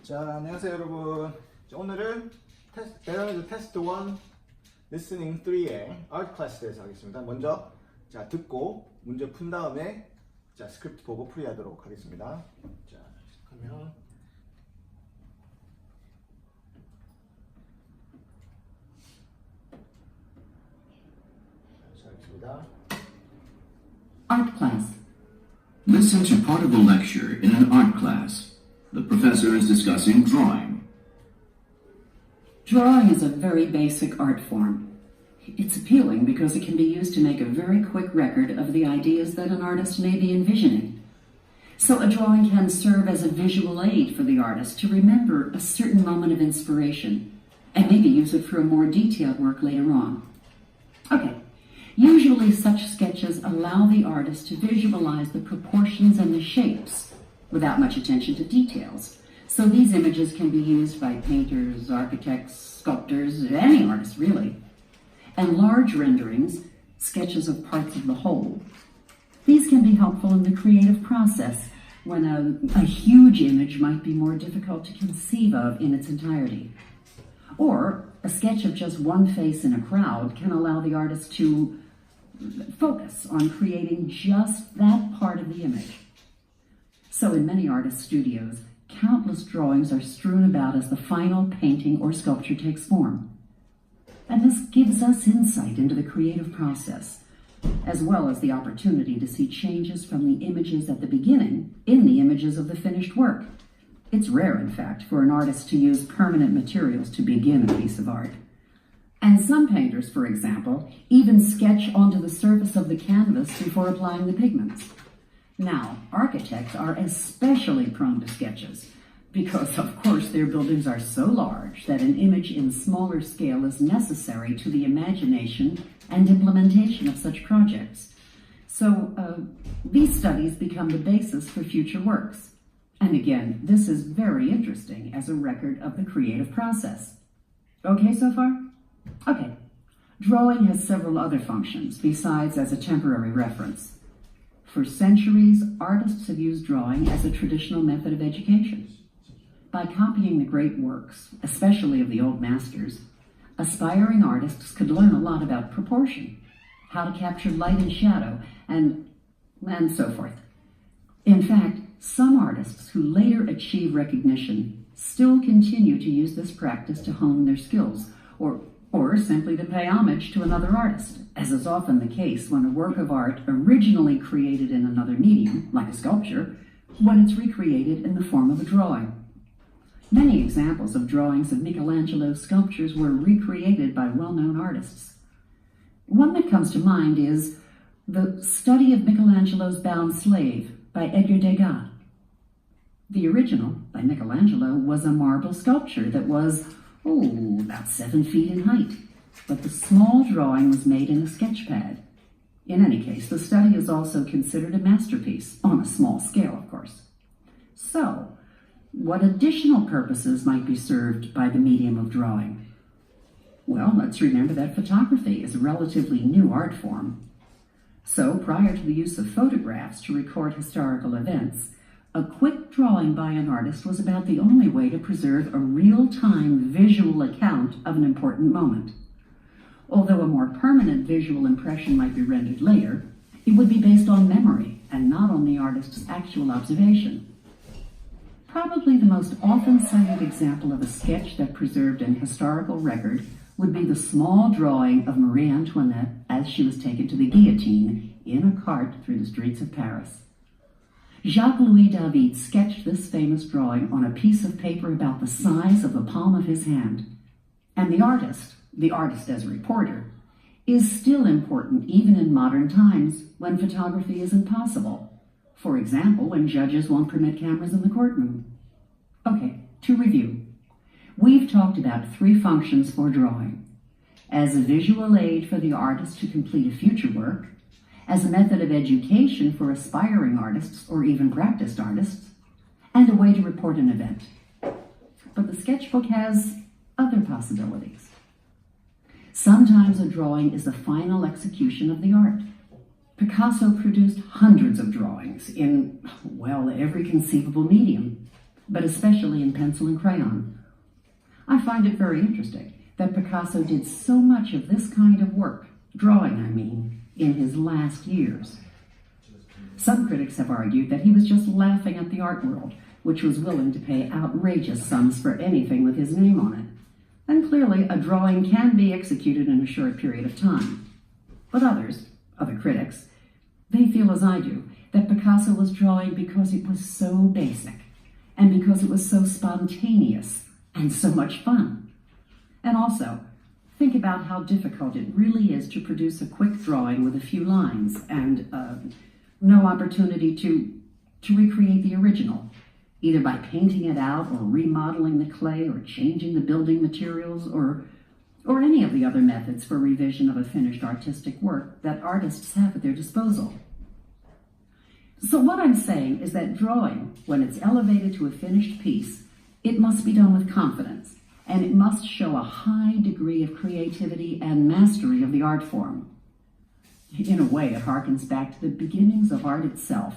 자, 안녕하세요 여러분. 자, 오늘은 에러드 테스트 1 리스닝 3의 아트 클래스에 대해서 하겠습니다. 먼저 자, 듣고 문제 푼 다음에 자, 스크립트 보고 풀이하도록 하겠습니다. 자, 시작하면 시작하겠습니다. Art class. Listen to part of a lecture in an art class. The professor is discussing drawing. Drawing is a very basic art form. It's appealing because it can be used to make a very quick record of the ideas that an artist may be envisioning. So a drawing can serve as a visual aid for the artist to remember a certain moment of inspiration and maybe use it for a more detailed work later on. Okay, usually such sketches allow the artist to visualize the proportions and the shapes without much attention to details. So these images can be used by painters, architects, sculptors, any artist really. And large renderings, sketches of parts of the whole, these can be helpful in the creative process when a huge image might be more difficult to conceive of in its entirety. Or a sketch of just one face in a crowd can allow the artist to focus on creating just that part of the image. So in many artist studios, countless drawings are strewn about as the final painting or sculpture takes form. And this gives us insight into the creative process, as well as the opportunity to see changes from the images at the beginning in the images of the finished work. It's rare, in fact, for an artist to use permanent materials to begin a piece of art. And some painters, for example, even sketch onto the surface of the canvas before applying the pigments. Now, architects are especially prone to sketches because, of course, their buildings are so large that an image in smaller scale is necessary to the imagination and implementation of such projects. So these studies become the basis for future works. And again, this is very interesting as a record of the creative process. Okay so far? Okay. Drawing has several other functions besides as a temporary reference. For centuries, artists have used drawing as a traditional method of education. By copying the great works, especially of the old masters, aspiring artists could learn a lot about proportion, how to capture light and shadow, and so forth. In fact, some artists who later achieve recognition still continue to use this practice to hone their skills, or simply to pay homage to another artist, as is often the case when a work of art originally created in another medium, like a sculpture, when it's recreated in the form of a drawing. Many examples of drawings of Michelangelo's sculptures were recreated by well-known artists. One that comes to mind is The Study of Michelangelo's Bound Slave by Edgar Degas. The original, by Michelangelo, was a marble sculpture that was about 7 feet in height, but the small drawing was made in a sketch pad. In any case, the study is also considered a masterpiece, on a small scale, of course. So, what additional purposes might be served by the medium of drawing? Well, let's remember that photography is a relatively new art form. So, prior to the use of photographs to record historical events, a quick drawing by an artist was about the only way to preserve a real-time visual account of an important moment. Although a more permanent visual impression might be rendered later, it would be based on memory and not on the artist's actual observation. Probably the most often cited example of a sketch that preserved an historical record would be the small drawing of Marie Antoinette as she was taken to the guillotine in a cart through the streets of Paris. Jacques-Louis David sketched this famous drawing on a piece of paper about the size of the palm of his hand. And the artist as a reporter, is still important even in modern times when photography isn't possible. For example, when judges won't permit cameras in the courtroom. Okay, to review. We've talked about 3 functions for drawing: as a visual aid for the artist to complete a future work, as a method of education for aspiring artists or even practiced artists, and a way to report an event. But the sketchbook has other possibilities. Sometimes a drawing is the final execution of the art. Picasso produced hundreds of drawings in, every conceivable medium. but especially in pencil and crayon. I find it very interesting that Picasso did so much of this kind of work, drawing I mean, in his last years. Some critics have argued that he was just laughing at the art world, which was willing to pay outrageous sums for anything with his name on it. And clearly, a drawing can be executed in a short period of time. But others, other critics, they feel as I do, that Picasso was drawing because it was so basic, and because it was so spontaneous, and so much fun. And also, think about how difficult it really is to produce a quick drawing with a few lines, and no opportunity to recreate the original, either by painting it out or remodeling the clay or changing the building materials or any of the other methods for revision of a finished artistic work that artists have at their disposal. So what I'm saying is that drawing, when it's elevated to a finished piece, it must be done with confidence, and it must show a high degree of creativity and mastery of the art form. In a way, it harkens back to the beginnings of art itself,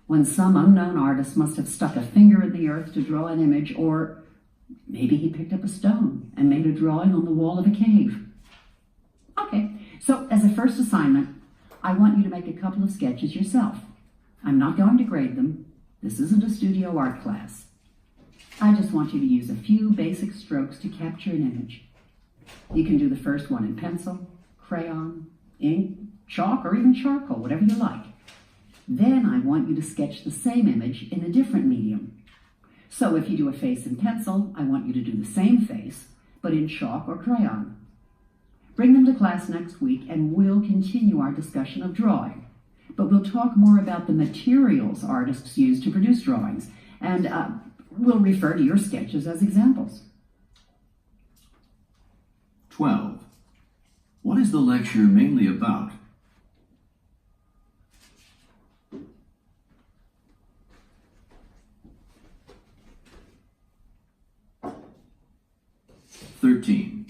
when some unknown artist must have stuck a finger in the earth to draw an image, or maybe he picked up a stone and made a drawing on the wall of a cave. Okay, so as a first assignment, I want you to make a couple of sketches yourself. I'm not going to grade them. This isn't a studio art class. I just want you to use a few basic strokes to capture an image. You can do the first one in pencil, crayon, ink, chalk, or even charcoal, whatever you like. Then I want you to sketch the same image in a different medium. So if you do a face in pencil, I want you to do the same face, but in chalk or crayon. Bring them to class next week and we'll continue our discussion of drawing. But we'll talk more about the materials artists use to produce drawings, and we'll refer to your sketches as examples. 12. What is the lecture mainly about? 13.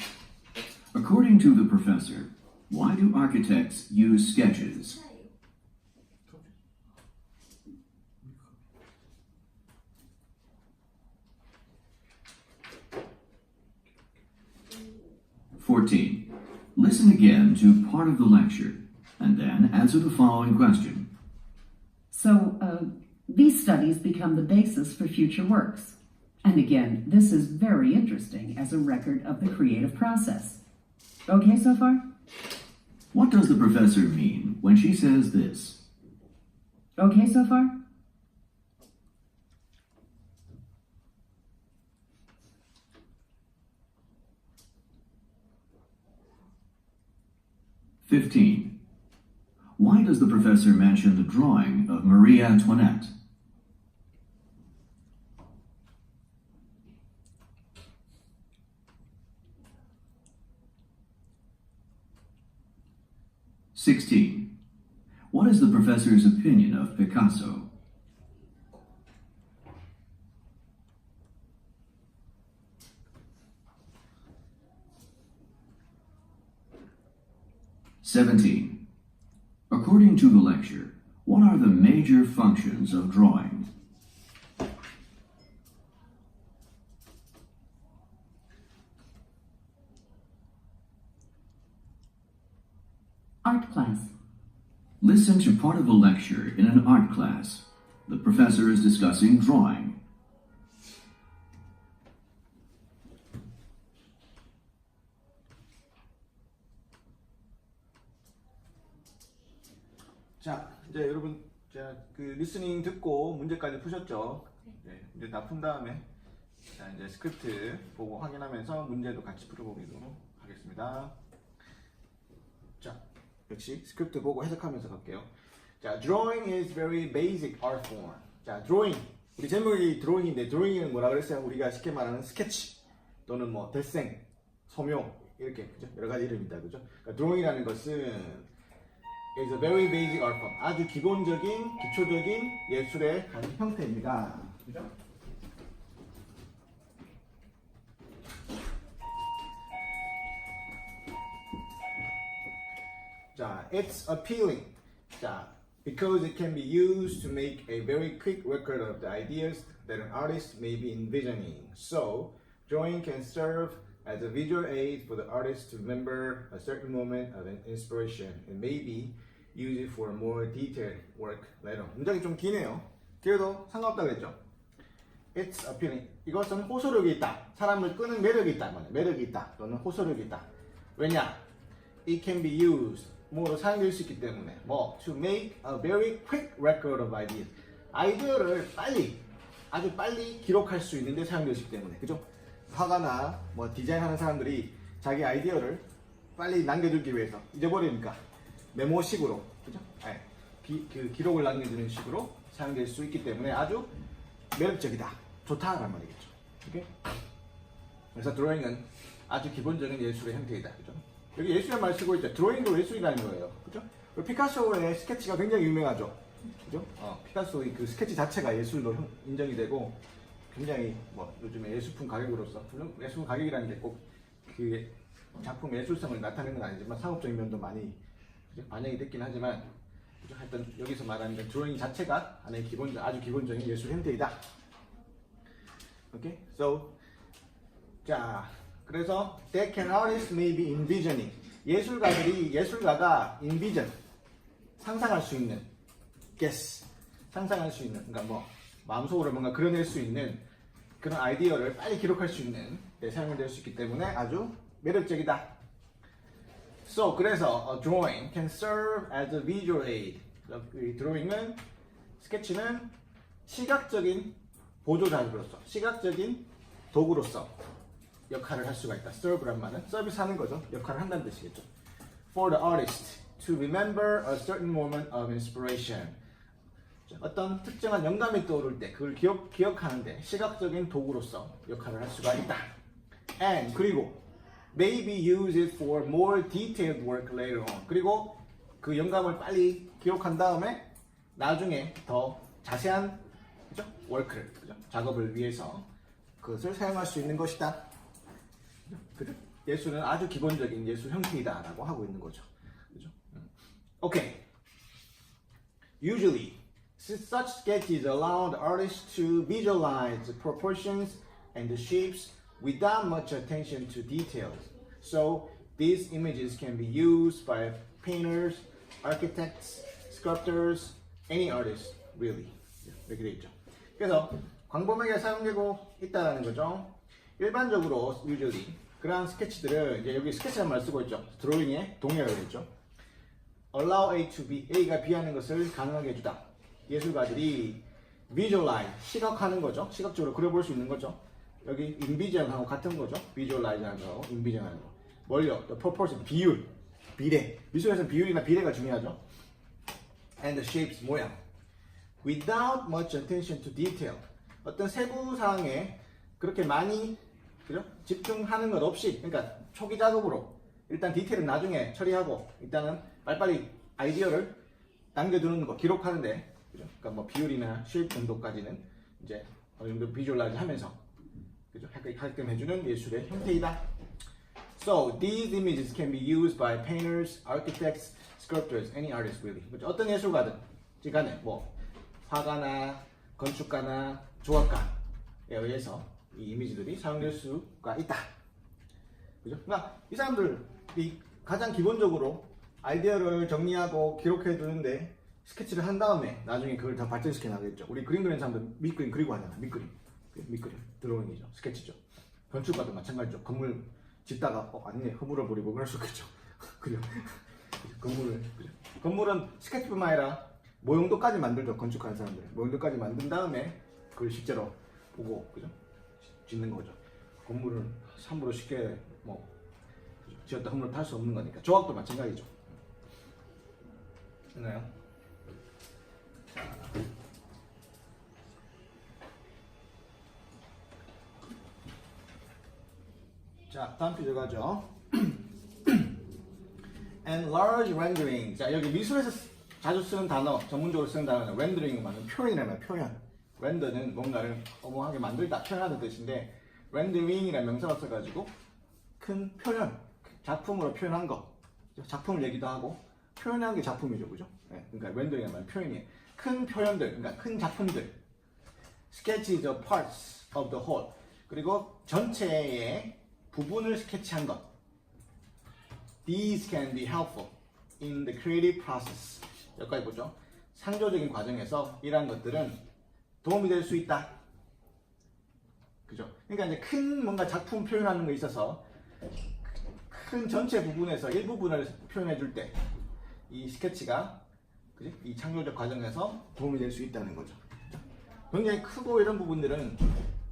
According to the professor, why do architects use sketches? 14. Listen again to part of the lecture, and then answer the following question. So, these studies become the basis for future works. And again, this is very interesting as a record of the creative process. Okay so far? What does the professor mean when she says this? Okay so far? Why does the professor mention the drawing of Marie Antoinette? 16. What is the professor's opinion of Picasso? 17. According to the lecture, what are the major functions of drawing? 'Art class.' Listen to part of a lecture in an art class. The professor is discussing drawing. 자, 이제 여러분, 자, 그 리스닝 듣고 문제까지 푸셨죠? 네, 이제 다 푼 다음에 자, 이제 스크립트 보고 확인하면서 문제도 같이 풀어보도록 하겠습니다. 자, 역시 스크립트 보고 해석하면서 갈게요. 자, drawing is very basic art form. 자, drawing. 우리 제목이 drawing인데 drawing은 뭐라 그랬어요? 우리가 쉽게 말하는 스케치 또는 뭐 대생, 소묘 이렇게 그죠? 여러 가지 이름입니다. 그죠? 그러니까 drawing이라는 것은 is a very basic art form. 아주 기본적인, 기초적인 예술의 한 형태입니다. 그죠? 자, it's appealing. 자, because it can be used to make a very quick record of the ideas that an artist may be envisioning. So, drawing can serve as a visual aid for the artist to remember a certain moment of an inspiration and maybe use it for more detailed work later. 문장이 좀 기네요. 그래도 상관없다 그랬죠. It's appealing. 이것은 호소력이 있다. 사람을 끄는 매력이 있다. 매력이 있다. 또는 호소력이 있다. 왜냐? It can be used. 뭐로 사용될 수 있기 때문에. to make a very quick record of ideas. 아이디어를 아주 빨리 기록할 수 있는데 사용될 수 있기 때문에. 그죠? 화가나 디자인하는 사람들이 자기 아이디어를 빨리 남겨두기 위해서 잊어버리니까 메모식으로, 그죠? 기록을 남겨두는 식으로 사용될 수 있기 때문에 아주 매력적이다, 좋다라는 말이겠죠. 오케이? 그래서 드로잉은 아주 기본적인 예술의 형태이다, 그죠? 여기 예술이라는 말 쓰고 있죠. 드로잉도 예술이라는 거예요, 그죠? 피카소의 스케치가 굉장히 유명하죠, 그죠? 피카소의 그 스케치 자체가 예술로 인정이 되고 굉장히 요즘에 예술품 가격으로서, 물론 예술품 가격이라는 게 꼭 그 작품 예술성을 나타내는 건 아니지만 상업적인 면도 많이 반영이 됐긴 하지만, 하여튼 여기서 말하는 드로잉 자체가 하나의 아주 기본적인 예술 형태이다. 오케이? So, 그래서 that can artist may be envisioning. 예술가가 envision, 상상할 수 있는, guess, 상상할 수 있는, 그러니까 마음속으로 뭔가 그려낼 수 있는 그런 아이디어를 빨리 기록할 수 있는 데 사용될 수 있기 때문에 아주 매력적이다. So, 그래서 a drawing can serve as a visual aid. 이 드로잉은, 스케치는 시각적인 보조자료로서, 시각적인 도구로서 역할을 할 수가 있다. serve란 말은 서비스하는 거죠. 역할을 한다는 뜻이겠죠. For the artist to remember a certain moment of inspiration. 어떤 특정한 영감이 떠오를 때 그걸 기억하는데 시각적인 도구로서 역할을 할 수가 있다. And 그리고 maybe use it for more detailed work later on. 그리고 그 영감을 빨리 기록한 다음에 나중에 더 자세한, 그죠? 워크를, 그죠? 작업을 위해서 그것을 사용할 수 있는 것이다. 그죠? 예술은 아주 기본적인 예술 형태이다라고 하고 있는 거죠. 그죠? 오케이. Usually, such sketches allow the artist to visualize the proportions and the shapes without much attention to details. So, these images can be used by painters, architects, sculptors, any artist, really. 이렇게 돼 있죠. 그래서 광범위하게 사용되고 있다는 거죠. 일반적으로, usually, 그러한 스케치들을, 이제 여기 스케치라는 말 쓰고 있죠. 드로잉에 동의하고 있죠. Allow A to B, A가 B하는 것을 가능하게 해주다. 예술가들이 visualize, 시각하는 거죠. 시각적으로 그려볼 수 있는 거죠. 여기 envision하고 같은 거죠. visualize하는 거, envision하는 거. 뭘요? The proportion, 비율, 비례. 미술에서는 비율이나 비례가 중요하죠. And the shapes, 모양. Without much attention to detail. 어떤 세부 사항에 그렇게 많이, 그죠? 집중하는 것 없이, 그러니까 초기 작업으로 일단 디테일은 나중에 처리하고 일단은 빨리빨리 아이디어를 남겨두는 거, 기록하는데, 그죠? 그러니까 비율이나 쉐입 정도까지는 이제 어느 정도 비주얼라이즈 하면서, 그죠? 하게끔 해주는 예술의 형태이다. So, these images can be used by painters, architects, sculptors, any artist really. 어떤 예술가든, 간에 화가나 건축가나 조각가에 의해서 이 이미지들이 사용될 수가 있다. 그죠? 그러니까 이 사람들이 가장 기본적으로 아이디어를 정리하고 기록해 두는데 스케치를 한 다음에 나중에 그걸 다 발전시켜 나가겠죠. 우리 그림 그리는 사람들 밑그림 그리고 하잖아. 밑그림 드로잉이죠. 스케치죠. 건축가도 마찬가지죠. 건물 짓다가 아니네 허물어 버리고 그럴 수 있겠죠. 그죠? 건물은 스케치뿐만 아니라 모형도까지 만들죠. 건축하는 사람들 모형도까지 만든 다음에 그걸 실제로 보고, 그죠? 짓는 거죠. 건물은 함부로 쉽게 지었다 허물어 탈 수 없는 거니까. 조각도 마찬가지죠. 됐나요? 자, 다음 페이지 가죠. And large rendering. 자, 여기 미술에서 자주 쓰는 단어, 전문적으로 쓰는 단어는 rendering은 말은 표현이라는 표현. render는 뭔가를 어머하게 만들다, 표현하는 뜻인데 rendering이라는 명사가 써가지고 큰 표현, 작품으로 표현한 거. 작품을 얘기도 하고 표현한 게 작품이죠, 그죠? 네, 그러니까 rendering이라는 말은 표현이에요. 큰 표현들, 그러니까 큰 작품들. sketch the parts of the whole. 그리고 전체의 부분을 스케치한 것. These can be helpful in the creative process. 여기까지 보죠. 창조적인 과정에서 이러한 것들은 도움이 될 수 있다. 그죠? 그러니까 이제 큰 뭔가 작품 표현하는 거 있어서 큰 전체 부분에서 일부분을 표현해 줄 때 이 스케치가 그지? 이 창조적 과정에서 도움이 될 수 있다는 거죠. 굉장히 크고 이런 부분들은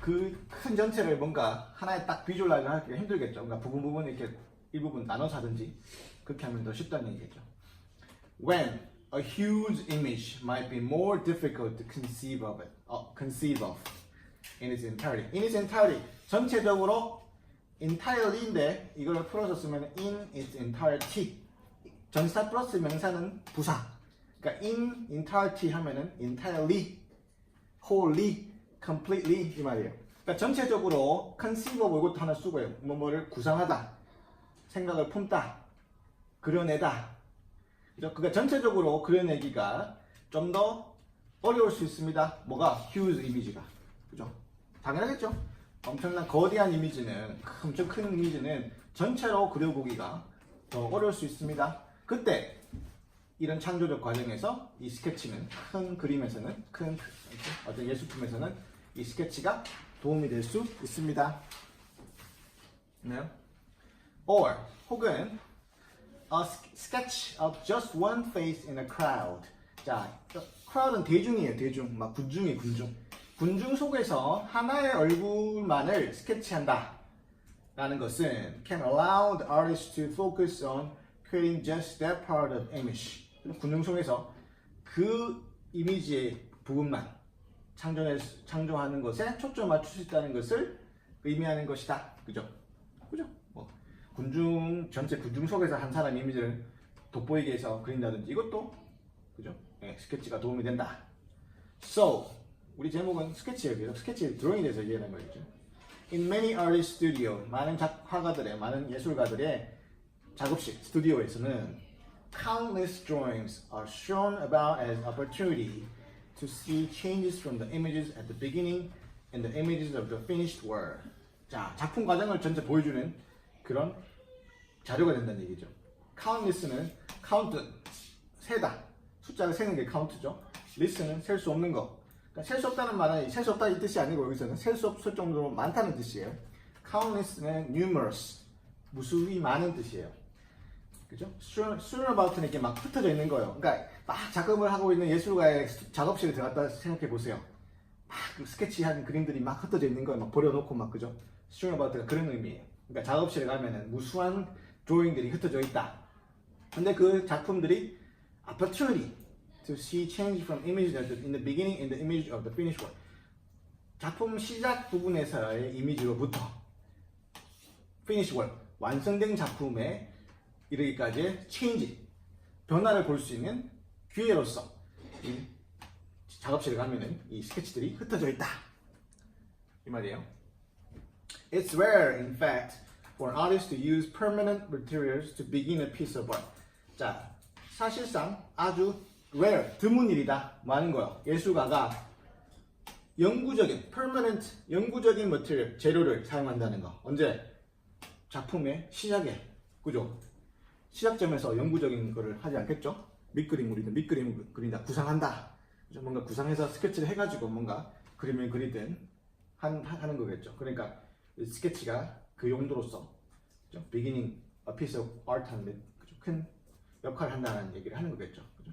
그 큰 전체를 뭔가 하나에 딱 비주얼라이즈 하기가 힘들겠죠. 뭔가 부분 이렇게 일부분 나눠서 하든지 그렇게 하면 더 쉽다는 얘기겠죠. When a huge image might be more difficult to conceive of in its entirety. In its entirety. 전체적으로 entirely인데 이걸 풀어서 쓰면 in its entirety. 전사 플러스 명사는 부사. 그러니까 in entirety 하면은 entirely, wholly, completely 이 말이에요. 그러니까 전체적으로 conceive of 이것도 하나 쓰고요. 뭐뭐를 구상하다, 생각을 품다, 그려내다. 그죠? 그러니까 전체적으로 그려내기가 좀 더 어려울 수 있습니다. 뭐가? huge 이미지가. 그죠? 당연하겠죠? 엄청난 거대한 이미지는, 엄청 큰 이미지는 전체로 그려보기가 더 어려울 수 있습니다. 그때 이런 창조적 과정에서 이 스케치는 큰 그림에서는 큰 어떤 예술품에서는 이 스케치가 도움이 될 수 있습니다. 네. Or 혹은 a sketch of just one face in a crowd. 자, crowd은 대중이에요. 대중. 막 군중이 군중. 군중 속에서 하나의 얼굴만을 스케치한다. 라는 것은 can allow the artist to focus on creating just that part of image. 군중 속에서 그 이미지의 부분만 창조하는 것에 초점을 맞출 수 있다는 것을 의미하는 것이다. 그죠? 그죠? 뭐 전체 군중 속에서 한 사람 이미지를 돋보이게 해서 그린다든지 이것도 그죠? 네, 스케치가 도움이 된다. So 우리 제목은 스케치예요. 스케치 드로잉에 대해서 얘기하는 거겠죠. In many artist studio, 많은 화가들의, 많은 예술가들의 작업실, 스튜디오에서는 countless drawings are shown about as opportunity to see changes from the images at the beginning and the images of the finished work. 자, 작품 과정을 전체 보여주는 그런 자료가 된다는 얘기죠. countless는 count, 세다. 숫자를 세는 게 count죠. list는 셀 수 없는 거. 그러니까 셀 수 없다는 말은 셀 수 없다 이 뜻이 아니고 여기서는 셀 수 없을 정도로 많다는 뜻이에요. countless는 numerous, 무수히 많은 뜻이에요. 그죠? strewn about는 이렇게 막 흩어져 있는 거예요. 그러니까 막 작업을 하고 있는 예술가의 작업실에 들어갔다 생각해 보세요. 막 그 스케치한 그림들이 막 흩어져 있는 거예요. 막 버려놓고 막 그죠? strewn about가 그런 의미예요. 그러니까 작업실에 가면은 무수한 드로잉들이 흩어져 있다. 근데 그 작품들이 opportunity to see change from image in the beginning and the image of the finished work. 작품 시작 부분에서의 이미지로부터 finish work, 완성된 작품에 이르기까지의 change, 변화를 볼 수 있는 기회로서 이 작업실에 가면은 이 스케치들이 흩어져 있다. 이 말이에요. It's rare, in fact, for an artist to use permanent materials to begin a piece of art. 자, 사실상 아주 rare, 드문 일이다. 많은 거요. 예술가가 permanent, 영구적인 material, 재료를 사용한다는 거. 언제? 작품의 시작에. 그죠? 시작점에서 영구적인 거를 하지 않겠죠? 밑그림을 그린다. 구상한다. 그죠? 뭔가 구상해서 스케치를 해가지고 뭔가 그림을 그리든 하는 거겠죠. 그러니까 스케치가 그 용도로서 그죠? beginning a piece of art 하는데 그죠? 큰 역할을 한다는 얘기를 하는 거겠죠. 그죠?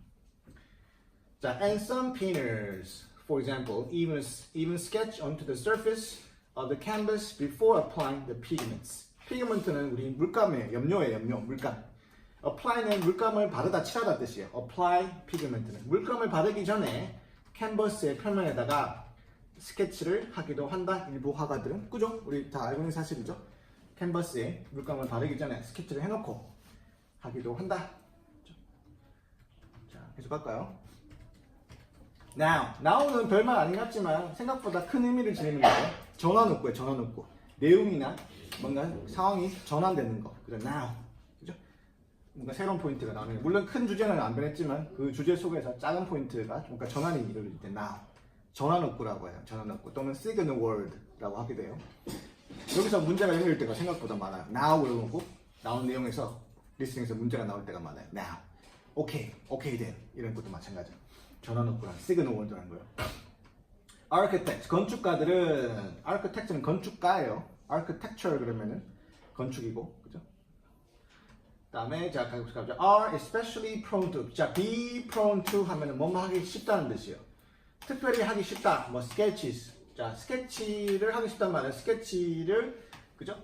자, and some painters, for example, even sketch onto the surface of the canvas before applying the pigments. 피그먼트는 우리 물감이에요. 염료예요. 물감. apply는 물감을 바르다, 칠하다 뜻이에요. apply pigment는 물감을 바르기 전에 캔버스의 표면에다가 스케치를 하기도 한다. 일부 화가들은. 그죠? 우리 다 알고 있는 사실이죠. 캔버스에 물감을 바르기 전에 스케치를 해놓고 하기도 한다. 자, 계속할까요? now는 별말 아닌 것 같지만 생각보다 큰 의미를 지니는 거예요. 전환문구예요. 전환문구. 내용이나 뭔가 상황이 전환되는 거. 그죠? now. 그죠? 뭔가 새로운 포인트가 나오는 거. 물론 큰 주제는 안 변했지만 그 주제 속에서 작은 포인트가 뭔가 전환이 이루어질 때 now. 전환업구라고 해요. 전환업구 또는 signal word라고 하게 돼요. 여기서 문제가 생길 때가 생각보다 많아요. Now을 놓고 나온 내용에서 리스닝에서 문제가 나올 때가 많아요. Now, okay then 이런 것도 마찬가지예요. 전환업구랑 signal word라는 거예요. Architect, 건축가들은 architect는 건축가예요. Architecture 그러면은 건축이고, 그죠? 다음에 자 가봅시다. Are especially prone to. 자, be prone to 하면은 뭐뭐 하기 쉽다는 뜻이에요. 특별히 하기 쉽다. 뭐 sketches. 자, 스케치를 하기 쉽단 말이에요. 스케치를 그죠?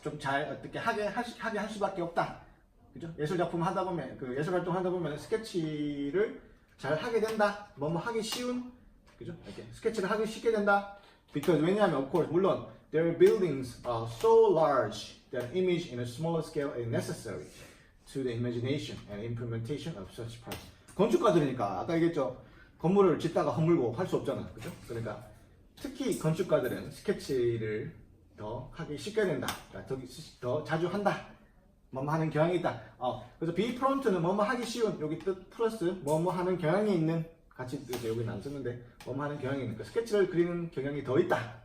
좀 잘 어떻게 하게 할 수밖에 없다. 그죠? 예술 작품 하다 보면 그 예술 활동 하다 보면 스케치를 잘 하게 된다. 뭐뭐 하기 쉬운 그죠? 이렇게 스케치를 하기 쉽게 된다. Because 왜냐하면 of course 물론 their buildings are so large that image in a smaller scale is necessary to the imagination and implementation of such projects. 건축가들이니까 아까 얘기했죠. 건물을 짓다가 허물고 할 수 없잖아. 그죠? 그러니까 특히 건축가들은 스케치를 더 하기 쉽게 된다. 그러니까 더 자주 한다. 뭐뭐 하는 경향이 있다. 그래서 be prone to는 뭐뭐 하기 쉬운 여기 뜻 플러스 뭐뭐 하는 경향이 있는 같이 여기는 안 썼는데 뭐뭐 하는 경향이 있는 스케치를 그리는 경향이 더 있다.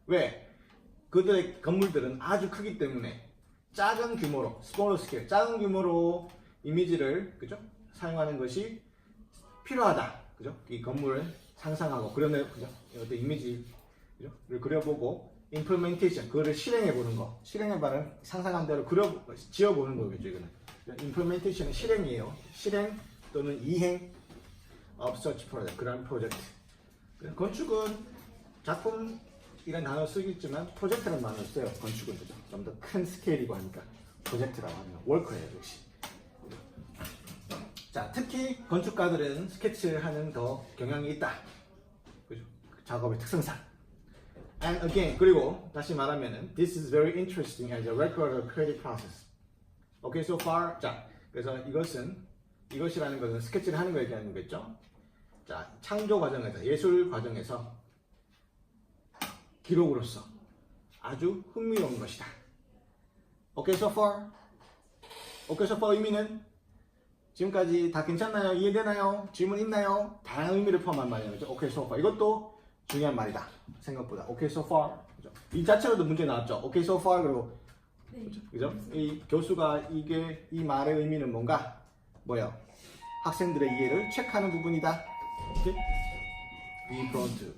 왜? 그들의 건물들은 아주 크기 때문에 작은 규모로 smaller scale 작은 규모로 이미지를 그죠? 사용하는 것이 필요하다. 그죠? 이 건물을 상상하고 그려내 그죠? 어떤 이미지를 그려보고 implementation 그거를 실행해 보는 거 실행해봐는 상상한 대로 지어 보는 거겠죠. 이거는 implementation은 실행이에요. 실행 또는 이행 of such project 그런 프로젝트. 건축은 작품이라는 단어 쓰겠지만 프로젝트라는 단어 써요. 건축은 그죠? 좀 더 큰 스케일이고 하니까 프로젝트라고 하면 워크예요. 역시. 자, 특히 건축가들은 스케치를 하는 더 경향이 있다. 그죠? 작업의 특성상. And again, 그리고 다시 말하면은 this is very interesting as a record of creative process. Okay, so far. 자, 그래서 이것이라는 것은 스케치를 하는 거 얘기하는 거겠죠? 자, 창조 과정에서 예술 과정에서 기록으로서 아주 흥미로운 것이다. Okay, so far. Okay, so far 의미는 지금까지 다 괜찮나요? 이해되나요? 질문 있나요? 다양한 의미를 포함한 말이에요. 그죠? Okay, so far. 이것도 중요한 말이다. 생각보다. Okay, so far. 그죠? 이 자체로도 문제 나왔죠. Okay, so far. 그리고 그죠? 이 교수가 이 말의 의미는 뭔가? 뭐요? 학생들의 이해를 체크하는 부분이다. 오케이? Be prone to.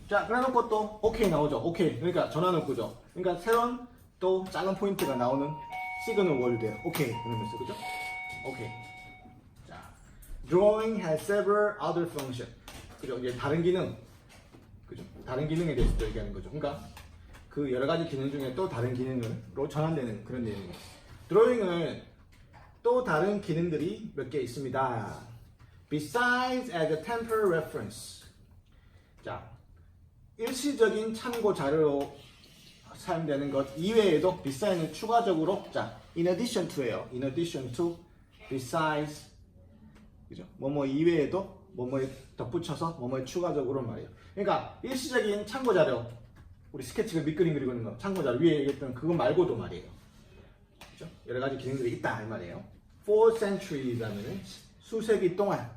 자, 그래놓고 또 OK 나오죠. OK. 그러니까 전환업구죠. 그러니까 새로운 또 작은 포인트가 나오는 시그널 월드예요. OK. 그러면서 그죠? OK. 자, drawing has several other functions. 그죠? 이제 다른 기능. 그죠? 다른 기능에 대해서 또 얘기하는 거죠. 그러니까 그 여러 가지 기능 중에 또 다른 기능으로 전환되는 그런 내용이에요. 드로잉은 또 다른 기능들이 몇 개 있습니다. Besides as a temporary reference. 자, 일시적인 참고 자료로 사용되는 것 이외에도 beside는 추가적으로 자, in addition to예요. in addition to, besides, 그죠? 뭐뭐 이외에도 뭐뭐에 덧붙여서 뭐뭐에 추가적으로 말이에요. 그러니까 일시적인 참고 자료, 우리 스케치가 밑그림 그리고 있는 거 참고 자료 위에 얘기했던 그거 말고도 말이에요. 그죠? 여러 가지 기능들이 있다 이 말이에요. 4 centuries라는 수세기 동안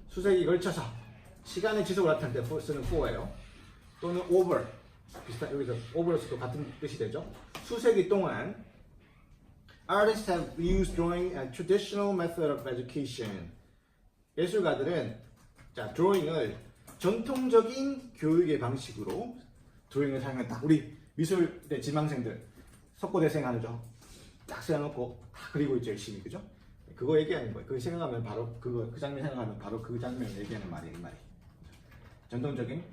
수세기 걸쳐서 시간의 지속을 나타낼 때 쓰는 4예요. 또는 over 비슷한 여기서 over로서도 같은 뜻이 되죠. 수세기 동안 artists have used drawing as traditional method of education. 예술가들은 자 드로잉을 전통적인 교육의 방식으로 드로잉을 사용했다. 우리 미술대 지망생들 석고대생 하죠. 딱 세워놓고 다 그리고 있죠 열심히 그죠? 그거 얘기하는 거예요. 그 생각하면 바로 그 장면 생각하면 바로 그 장면을 얘기하는 말이에요. 이 말이 전통적인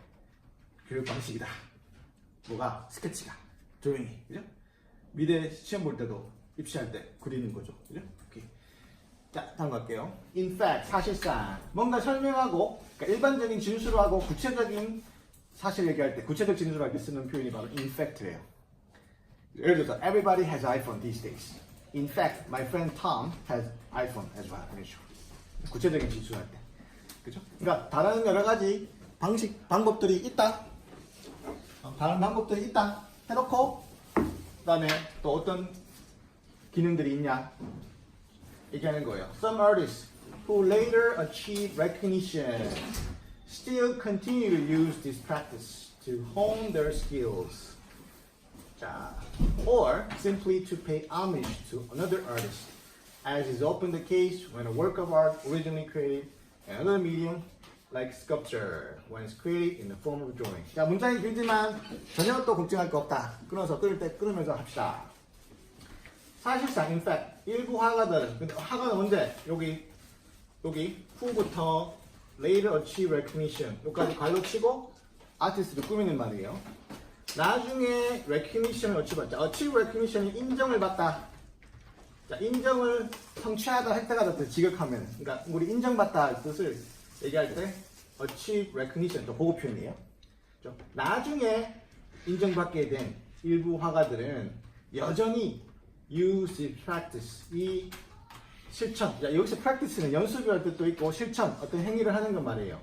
교육 방식이다. 뭐가 스케치가 드로잉이 그죠? 미대 시험 볼 때도 입시할 때 그리는 거죠. 그죠? 오케이. 자 다음 갈게요. In fact 사실상 뭔가 설명하고 그러니까 일반적인 진술을 하고 구체적인 사실 얘기할 때 구체적 진술을 할 때 쓰는 표현이 바로 in fact예요. 예를 들어서 everybody has iPhone these days. In fact, my friend Tom has iPhone as well. 이런 식으로 구체적인 진술할 때, 그죠? 그러니까 다른 여러 가지 방법들이 있다. 다른 방법들이 있다. 해놓고 그다음에 또 어떤 기능들이 있냐 얘기하는 거예요. Some artists who later achieved recognition. still continue to use this practice to hone their skills. 자, or simply to pay homage to another artist, as is often the case when a work of art originally created in another medium like sculpture when it's created in the form of drawing. 자, 문장이 길지만 전혀 또 걱정할 거 없다. 끊을 때 끊으면서 합시다. 사실상, in fact, 일부 화가들은, 근데 화가는 언제? 여기 후부터 later achieve recognition 여기까지 괄호 치고 아티스트를 꾸미는 말이에요. 나중에 recognition을 achieve recognition이 인정을 받다. 자, 인정을 성취하다, 획득하다 때 지극하면, 그러니까 우리 인정받다 뜻을 얘기할 때 achieve recognition, 또 보고 표현이에요. 나중에 인정받게 된 일부 화가들은 여전히 use the practice, 이 실천. 자, 여기서 practice는 연습이랄 뜻도 있고 실천, 어떤 행위를 하는 건 말이에요.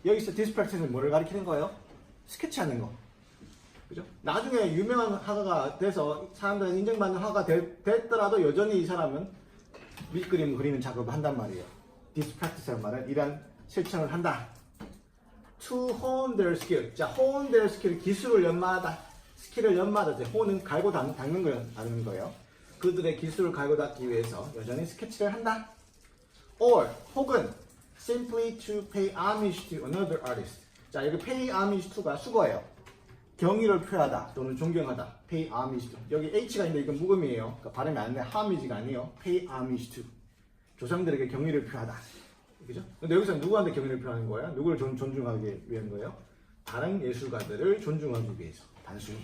여기서 this practice는 뭐를 가리키는 거예요? 스케치하는 거. 그죠? 나중에 유명한 화가가 돼서 사람들은 인정받는 화가가 됐더라도 여전히 이 사람은 밑그림 그리는 작업을 한단 말이에요. This practice라는 말은 이런 실천을 한다. To hone their skill. 자, hone their skill, 기술을 연마하다. 스킬을 연마하다. hone은 갈고 닦는 걸 아는 거예요. 그들의 기술을 갈고 닦기 위해서 여전히 스케치를 한다. Or 혹은 simply to pay homage to another artist. 자, 여기 pay homage to가 수거예요. 경의를 표하다 또는 존경하다. pay homage to. 여기 h가 있는데 이건 묵음이에요. 그러니까 발음이 안 돼. homage가 아니에요. pay homage to. 조상들에게 경의를 표하다. 그죠? 근데 여기서 누구한테 경의를 표하는 거예요? 누구를 존중하기 위한 거예요? 다른 예술가들을 존중하기 위해서. 단순히.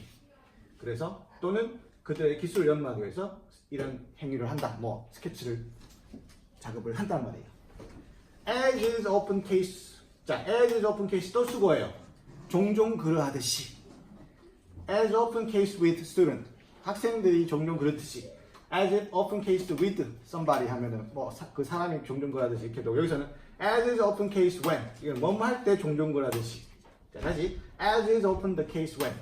그래서 또는 그들의 기술을 연마하기 위해서 이런 행위를 한다. 뭐 스케치를 작업을 한단 말이에요. As is open case. 자, as is open case 또 수고해요. 종종 그러하듯이. As open case with student. 학생들이 종종 그렇듯이. As is open case with somebody 하면은 뭐 그 사람이 종종 그러하듯이 이렇게 도 여기서는 as is open case when. 이건 뭐뭐 할 때 종종 그러하듯이. 자, 다시 as is open the case when.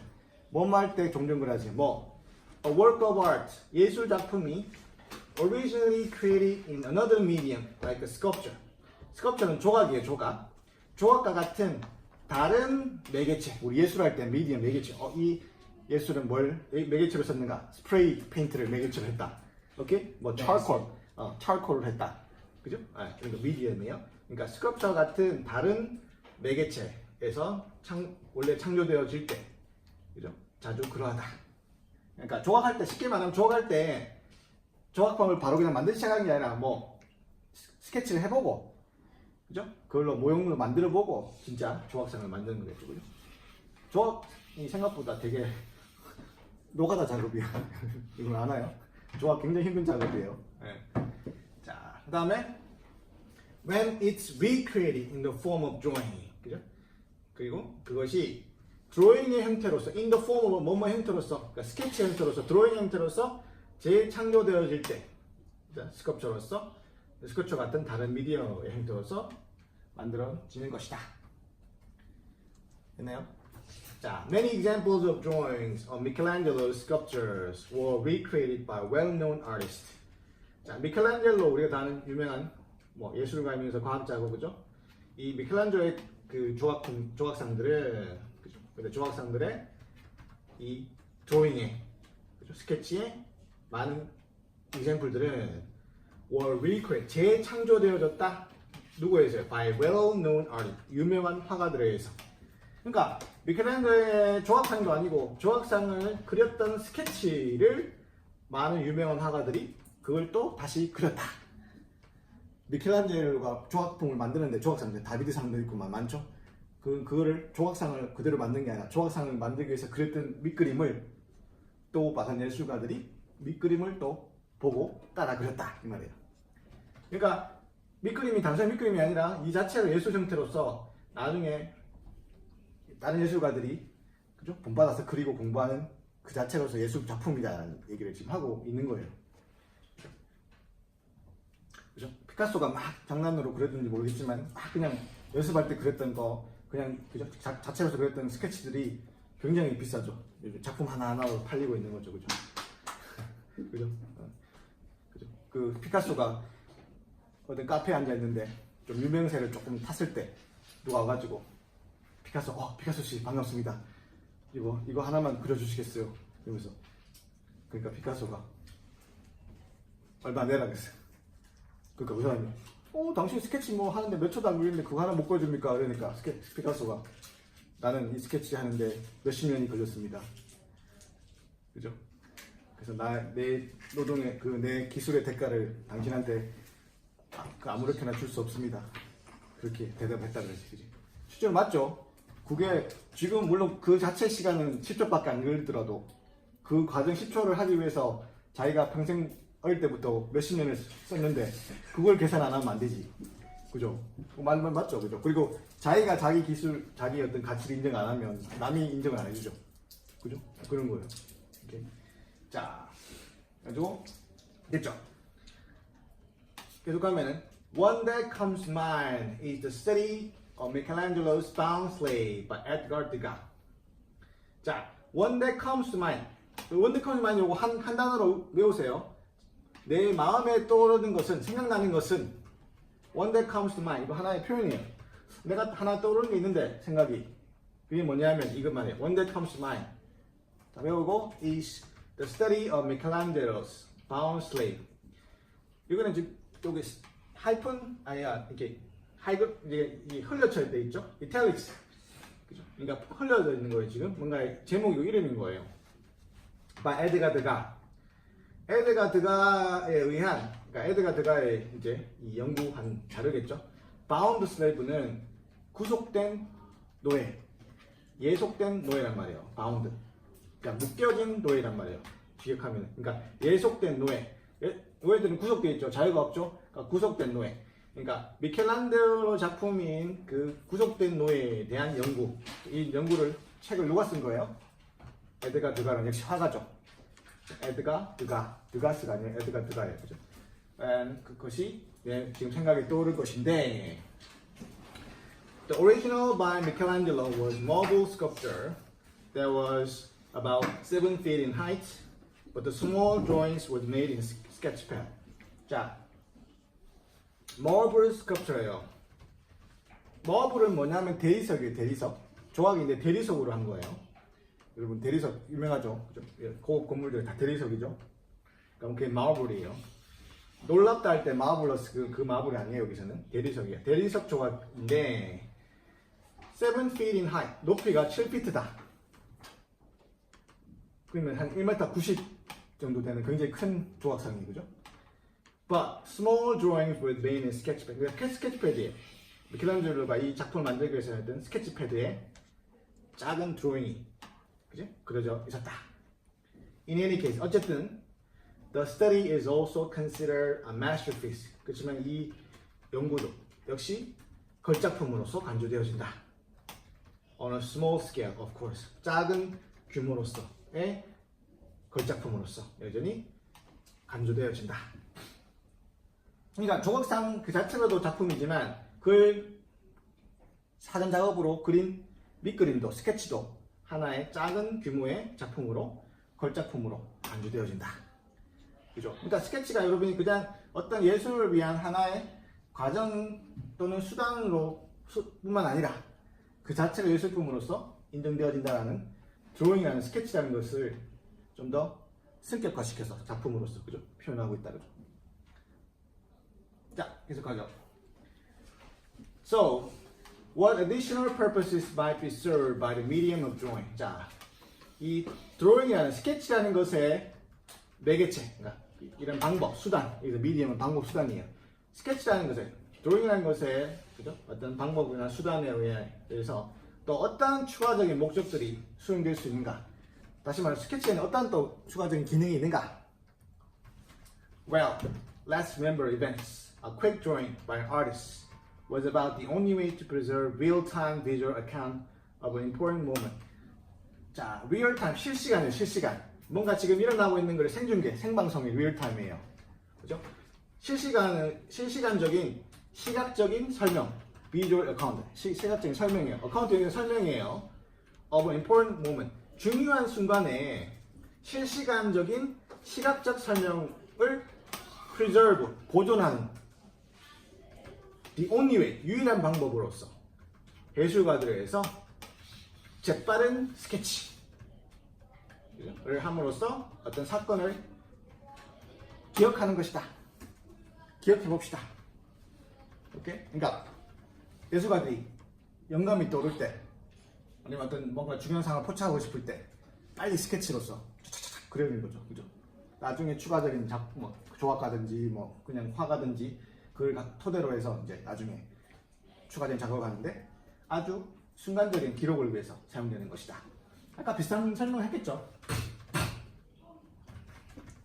뭐뭐 할 때 종종 그러하듯이. 뭐 A work of art, 예술 작품이 originally created in another medium, like a sculpture. sculpture는 조각이에요, 조각. 조각과 같은 다른 매개체, 우리 예술할 때 미디엄 매개체. 이 예술은 뭘 매개체로 썼는가? 스프레이 페인트를 매개체로 했다. 오케이? 뭐 charcoal을 했다. 그죠? 이런 거 미디엄이에요. 그러니까 스culpture 같은 다른 매개체에서 원래 창조되어질 때, 그죠? 자주 그러하다. 그러니까 조각할 때 쉽게 말하면 조각할 때 조각품을 바로 그냥 만들기 시작하는 게 아니라 뭐 스케치를 해보고 그죠? 그걸로 모형으로 만들어보고 진짜 조각상을 만드는 거겠죠. 그죠? 조각이 생각보다 되게 노가다 작업이야. 이건 아나요? 조각 굉장히 힘든 작업이에요. 네. 자, 그 다음에 when it's recreated in the form of drawing. 그죠? 그리고 그것이 드로잉의 형태로서, in the form of 뭐뭐 형태로서, 그러니까 스케치 형태로서, 드로잉 형태로서 재창조되어질 때, 스culpture로서, 스culpture 같은 다른 미디어의 형태로서 만들어지는 것이다. 됐나요? 자, many examples of drawings of Michelangelo's sculptures were recreated by well-known artists. 자, 미켈란젤로 우리가 다 아는 유명한 뭐 예술가이면서 과학자고 그죠? 이 미켈란젤로의 그 조각상들은 근데 조각상들의 이 드로잉에, 그죠? 스케치에 많은 example들은 were recreated, 재창조되어졌다. 누구에 의해서요? By well-known artists, 유명한 화가들에 의해서. 그러니까 미켈란젤로의 조각상도 아니고 조각상을 그렸던 스케치를 많은 유명한 화가들이 그걸 또 다시 그렸다. 미켈란젤로가 조각품을 만드는데 조각상들 다비드상도 있고 많죠. 그거를 조각상을 그대로 만든 게 아니라 조각상을 만들기 위해서 그렸던 밑그림을 또 많은 예술가들이 밑그림을 또 보고 따라 그렸다 이 말이에요. 그러니까 밑그림이 단순히 밑그림이 아니라 이 자체가 예술 형태로서 나중에 다른 예술가들이 그죠? 본받아서 그리고 공부하는 그 자체로서 예술 작품이다라는 얘기를 지금 하고 있는 거예요. 그죠? 피카소가 막 장난으로 그렸는지 모르겠지만 막 그냥 연습할 때 그렸던 거 그냥 그죠? 자체로서 그렸던 스케치들이 굉장히 비싸죠. 작품 하나하나로 팔리고 있는 거죠. 그죠? 그죠? 그죠? 그 피카소가 어떤 카페에 앉아 있는데 좀 유명세를 조금 탔을 때 누가 와가지고 피카소 씨 반갑습니다. 이거 하나만 그려주시겠어요? 이러면서 그러니까 피카소가 얼마 내라 그랬어요. 그러니까 그 사람이 당신 스케치 뭐 하는데 몇 초도 안 걸리는데 그거 하나 못 보여줍니까? 그러니까 피카소가 나는 이 스케치 하는데 몇십 년이 걸렸습니다. 그죠? 그래서 내 노동의 내 기술의 대가를 당신한테 아무렇게나 줄 수 없습니다. 그렇게 대답했다 그랬지. 그지? 실제로 맞죠? 그게 지금 물론 그 자체 시간은 10초밖에 안 걸리더라도 그 과정 10초를 하기 위해서 자기가 평생 어릴 때부터 몇십 년을 썼는데 그걸 계산 안 하면 안 되지. 그죠? 말만 맞죠? 그죠? 그리고 자기가 자기 기술, 자기 어떤 가치를 인정 안 하면 남이 인정을 안 해주죠. 그죠? 그런 거예요. 이렇게. 자, 가지고 됐죠? 계속 가면은 One that comes to mind is the study of Michelangelo's Bound Slave by Edgar Degas. 자, One that comes to mind. One that comes to mind 요거 한 단어로 외우세요. 내 마음에 떠오르는 것은, 생각나는 것은 One that comes to mind. 이거 하나의 표현이에요. 내가 하나 떠오르는 게 있는데 생각이 그게 뭐냐면 이것만 해요. One that comes to mind. 자, 외우고 is the study of Michelangelo's Bound Slave. 이거는 지금 여기 하이픈 아니야 이렇게 하이그 이게 흘려져 돼 있죠? 이탈릭스. 그죠? 그러니까 흘려져 있는 거예요 지금. 뭔가 제목이고 이름인 거예요. by 에드가 드가. 에드가 드가에 의한, 그러니까 에드가 드가의 이제 이 연구한 자료겠죠. Bound Slave는 구속된 노예, 예속된 노예란 말이에요. Bound. 그러니까 묶여진 노예란 말이에요. 기억하면. 그러니까 예속된 노예. 노예들은 구속되어 있죠. 자유가 없죠. 그러니까 구속된 노예. 그러니까 미켈란젤로 작품인 그 구속된 노예에 대한 연구. 이 연구를 책을 누가 쓴 거예요? 에드가 드가는 역시 화가죠. 에드가 드가, 드가스가 아니라 에드가 드가예요. 그죠? 그것이 지금 생각이 떠오를 것인데 The original by Michelangelo was marble sculpture that was about 7 feet in height, but the small drawings was made in sketchpad. 자, marble sculpture예요. marble은 뭐냐면 대리석이에요. 대리석. 조각인데 대리석으로 한 거예요. 여러분 대리석 유명하죠? 그죠? 고급 건물들 다 대리석이죠? 그럼 그게 marble이에요. 놀랍다 할 때 marvelous 그 마블이 아니에요. 여기서는 대리석이에요. 대리석 조각인데 7 feet in height, 높이가 7피트다. 그러면 한 1m 90 정도 되는 굉장히 큰 조각상이에요. 그죠? But small drawings were made in sketchpad. 그러니까 스케치패드에 미켈란젤로가 이 작품을 만들기 위해서 했던 스케치패드에 작은 드로잉이 그죠? 그려져 있었다. In any case, 어쨌든 the study is also considered a masterpiece. 그렇지만 이 연구도 역시 걸작품으로서 간주되어진다. On a small scale, of course. 작은 규모로서의 걸작품으로서 여전히 간주되어진다. 그러니까 조각상 그 자체로도 작품이지만 그걸 사전 작업으로 그린 밑그림도 스케치도 하나의 작은 규모의 작품으로 걸작품으로 간주되어진다. 그죠? 그러니까 스케치가 여러분이 그냥 어떤 예술을 위한 하나의 과정 또는 수단으로 뿐만 아니라 그 자체가 예술품으로서 인정되어진다는 드로잉이라는 스케치라는 것을 좀 더 승격화시켜서 작품으로서 그죠? 표현하고 있다 그죠? 자, 계속하죠. So, what additional purposes might be served by the medium of drawing? 자, 이 드로잉이라는 스케치라는 것의 매개체, 그러니까 이런 방법, 수단, 여기서 미디엄은 방법, 수단이에요. 스케치라는 것에, 드로잉이라는 것에 그죠? 어떤 방법이나 수단에 의해서 또 어떠한 추가적인 목적들이 수행될 수 있는가? 다시 말해 스케치에는 어떠한 또 추가적인 기능이 있는가? Well, let's remember events. A quick drawing by an artist was about the only way to preserve real-time visual account of an important moment. 자, real-time, 실시간이에요, 실시간. 뭔가 지금 일어나고 있는 걸 생중계, 생방송이 real-time이에요. 그죠? 실시간적인 시각적인 설명, visual account, 시각적인 설명이에요. account는 설명이에요. of an important moment. 중요한 순간에 실시간적인 시각적 설명을 preserve, 보존하는 the only way, 유일한 방법으로서 예술가들에 의해서 재빠른 스케치를 함으로써 어떤 사건을 기억하는 것이다. 기억해 봅시다. 오케이? 그러니까 예술가들이 영감이 떠오를 때 아니면 어떤 뭔가 중요한 상황을 포착하고 싶을 때 빨리 스케치로서 차차차 그려내는 거죠. 그죠? 나중에 추가적인 뭐 조각가든지 뭐 그냥 화가든지 그걸 토대로 해서 이제 나중에 추가된 작업을 하는데 아주 순간적인 기록을 위해서 사용되는 것이다. 아까 비슷한 설명을 했겠죠.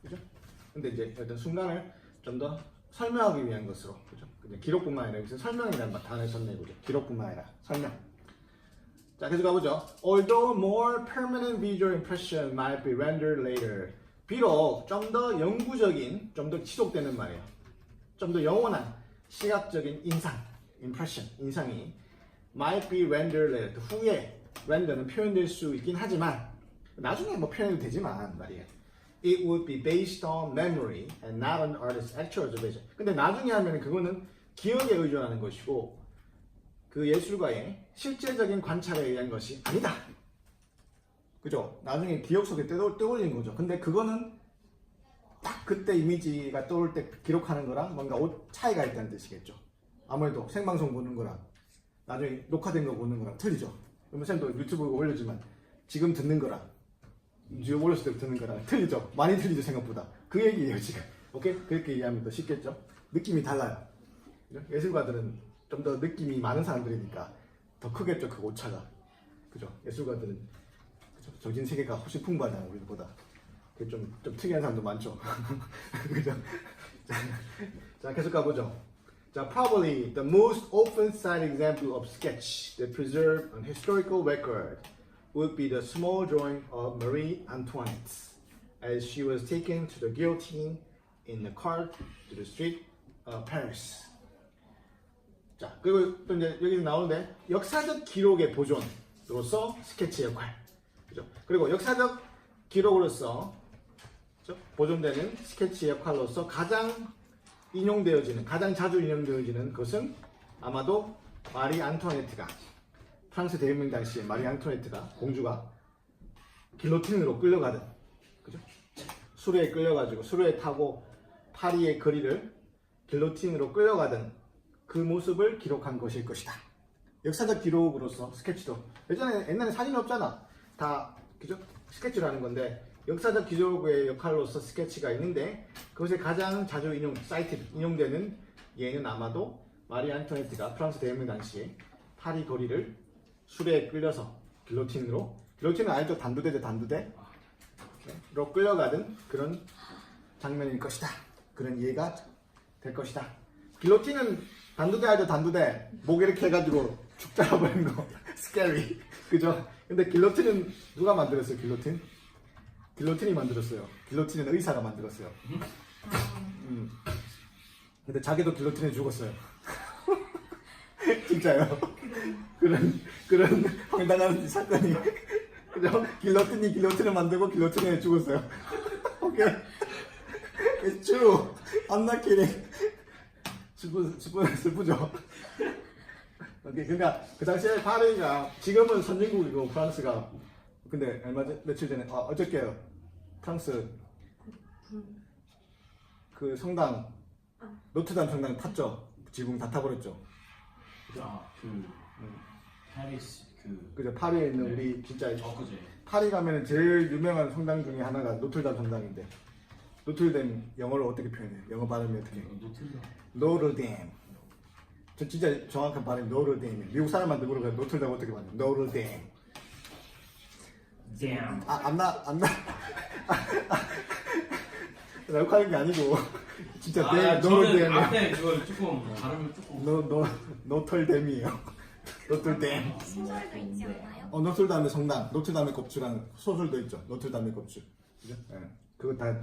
그죠? 근데 이제 어떤 순간을 좀 더 설명하기 위한 것으로, 그죠? 근데 기록뿐만 아니라 여기서 설명이라는 단어를 썼네요. 그죠? 기록뿐만 아니라 설명. 자, 계속 가보죠. Although more permanent visual impression might be rendered later. 비록 좀 더 영구적인, 좀 더 지속되는 말이에요. 좀 더 영원한 시각적인 인상, impression, 인상이 might be rendered later. 후에 render는 표현될 수 있긴 하지만 나중에 뭐 표현이 되지만 말이에요. It would be based on memory and not on artist's actual observation. 근데 나중에 하면 그거는 기억에 의존하는 것이고 그 예술가의 실제적인 관찰에 의한 것이 아니다. 그죠? 나중에 기억 속에 떠올리는 거죠. 근데 그거는 딱 그때 이미지가 떠올 때 기록하는 거랑 뭔가 차이가 있다는 뜻이겠죠. 아무래도 생방송 보는 거랑 나중에 녹화된 거 보는 거랑 틀리죠. 그러면 쌤도 유튜브에 올려주지만 지금 듣는 거랑 유튜브 올렸을 때 듣는 거랑 틀리죠. 많이 틀리죠, 생각보다. 그 얘기예요, 지금. 오케이? 그렇게 이해하면 더 쉽겠죠? 느낌이 달라요. 그죠? 예술가들은 좀 더 느낌이 많은 사람들이니까 더 크겠죠, 그 오차가. 그죠? 예술가들은 그죠? 정신 세계가 훨씬 풍부하잖아요, 우리보다. 그게 좀 특이한 사람도 많죠. 그죠? 자, 계속 가보죠. 자, probably the most often cited example of sketch that preserve an historical record would be the small drawing of Marie Antoinette as she was taken to the guillotine in the cart to the street of Paris. 자, 그리고 또 이제 여기서 나오는데 역사적 기록의 보존으로서 스케치 역할. 그죠? 그리고 역사적 기록으로서 그죠? 보존되는 스케치 역할로서 가장 자주 인용되어지는 것은 아마도 마리 안토네트가 프랑스 대혁명 당시에 마리 안토네트가 공주가 길로틴으로 끌려가든 그죠? 수레에 끌려가지고 수레에 타고 파리의 거리를 길로틴으로 끌려가든 그 모습을 기록한 것일 것이다. 역사적 기록으로서 스케치도 옛날에 사진 없잖아. 다 그죠? 스케치로 하는 건데 역사적 기록의 역할로서 스케치가 있는데 그것에 가장 자주 인용되는 예는 아마도 마리 안토네트가 프랑스 대혁명 당시에 파리 거리를 수레에 끌려서 길로틴은 알죠? 단두대죠, 단두대로 끌려가던 그런 장면일 것이다. 그런 이해가 될 것이다. 길로틴은 단두대 알죠? 단두대 목 이렇게 해가지고 죽 잘라버리는 거 스케리 그죠? 근데 길로틴은 누가 만들었어요? 길로틴이 만들었어요. 길로틴은 의사가 만들었어요. 근데 자기도 길로틴에 죽었어요. 진짜요? 그런 황당한 사건이 그죠? 길로틴을 만들고 길로틴에 죽었어요. 오케이. It's true. I'm not kidding. 슬프죠? 오케이. 그러니까 그 당시에 파리가 지금은 선진국이고 프랑스가 근데 며칠 전에 어저께요. 프랑스 그 성당 노트담 성당 탔죠. 지붕 다 타버렸죠. 파리스 그죠? 파리에 있는 네. 우리 진짜 그제 파리 가면은 제일 유명한 성당 중에 하나가 노틀담 성당인데 노틀담 영어로 어떻게 표현해요? 영어 발음이 어떻게 해요? 노르댐. 저 진짜 정확한 발음이 노르댐이에요. 미국 사람한테 물어봐요. 노틀담 어떻게 발음해요? 노르댐. damn. 욕하는 게 아니고 진짜 저는 노르댐이에요. 앞에 그걸 조금 발음을 조금 노틀댐이에요. 노틀댐. 소설도 있지 않나요? 노틀담의 성당, 노틀담의 겁주라는 소설도 있죠. 노틀담의 겁주. 그죠? 예. 그거 다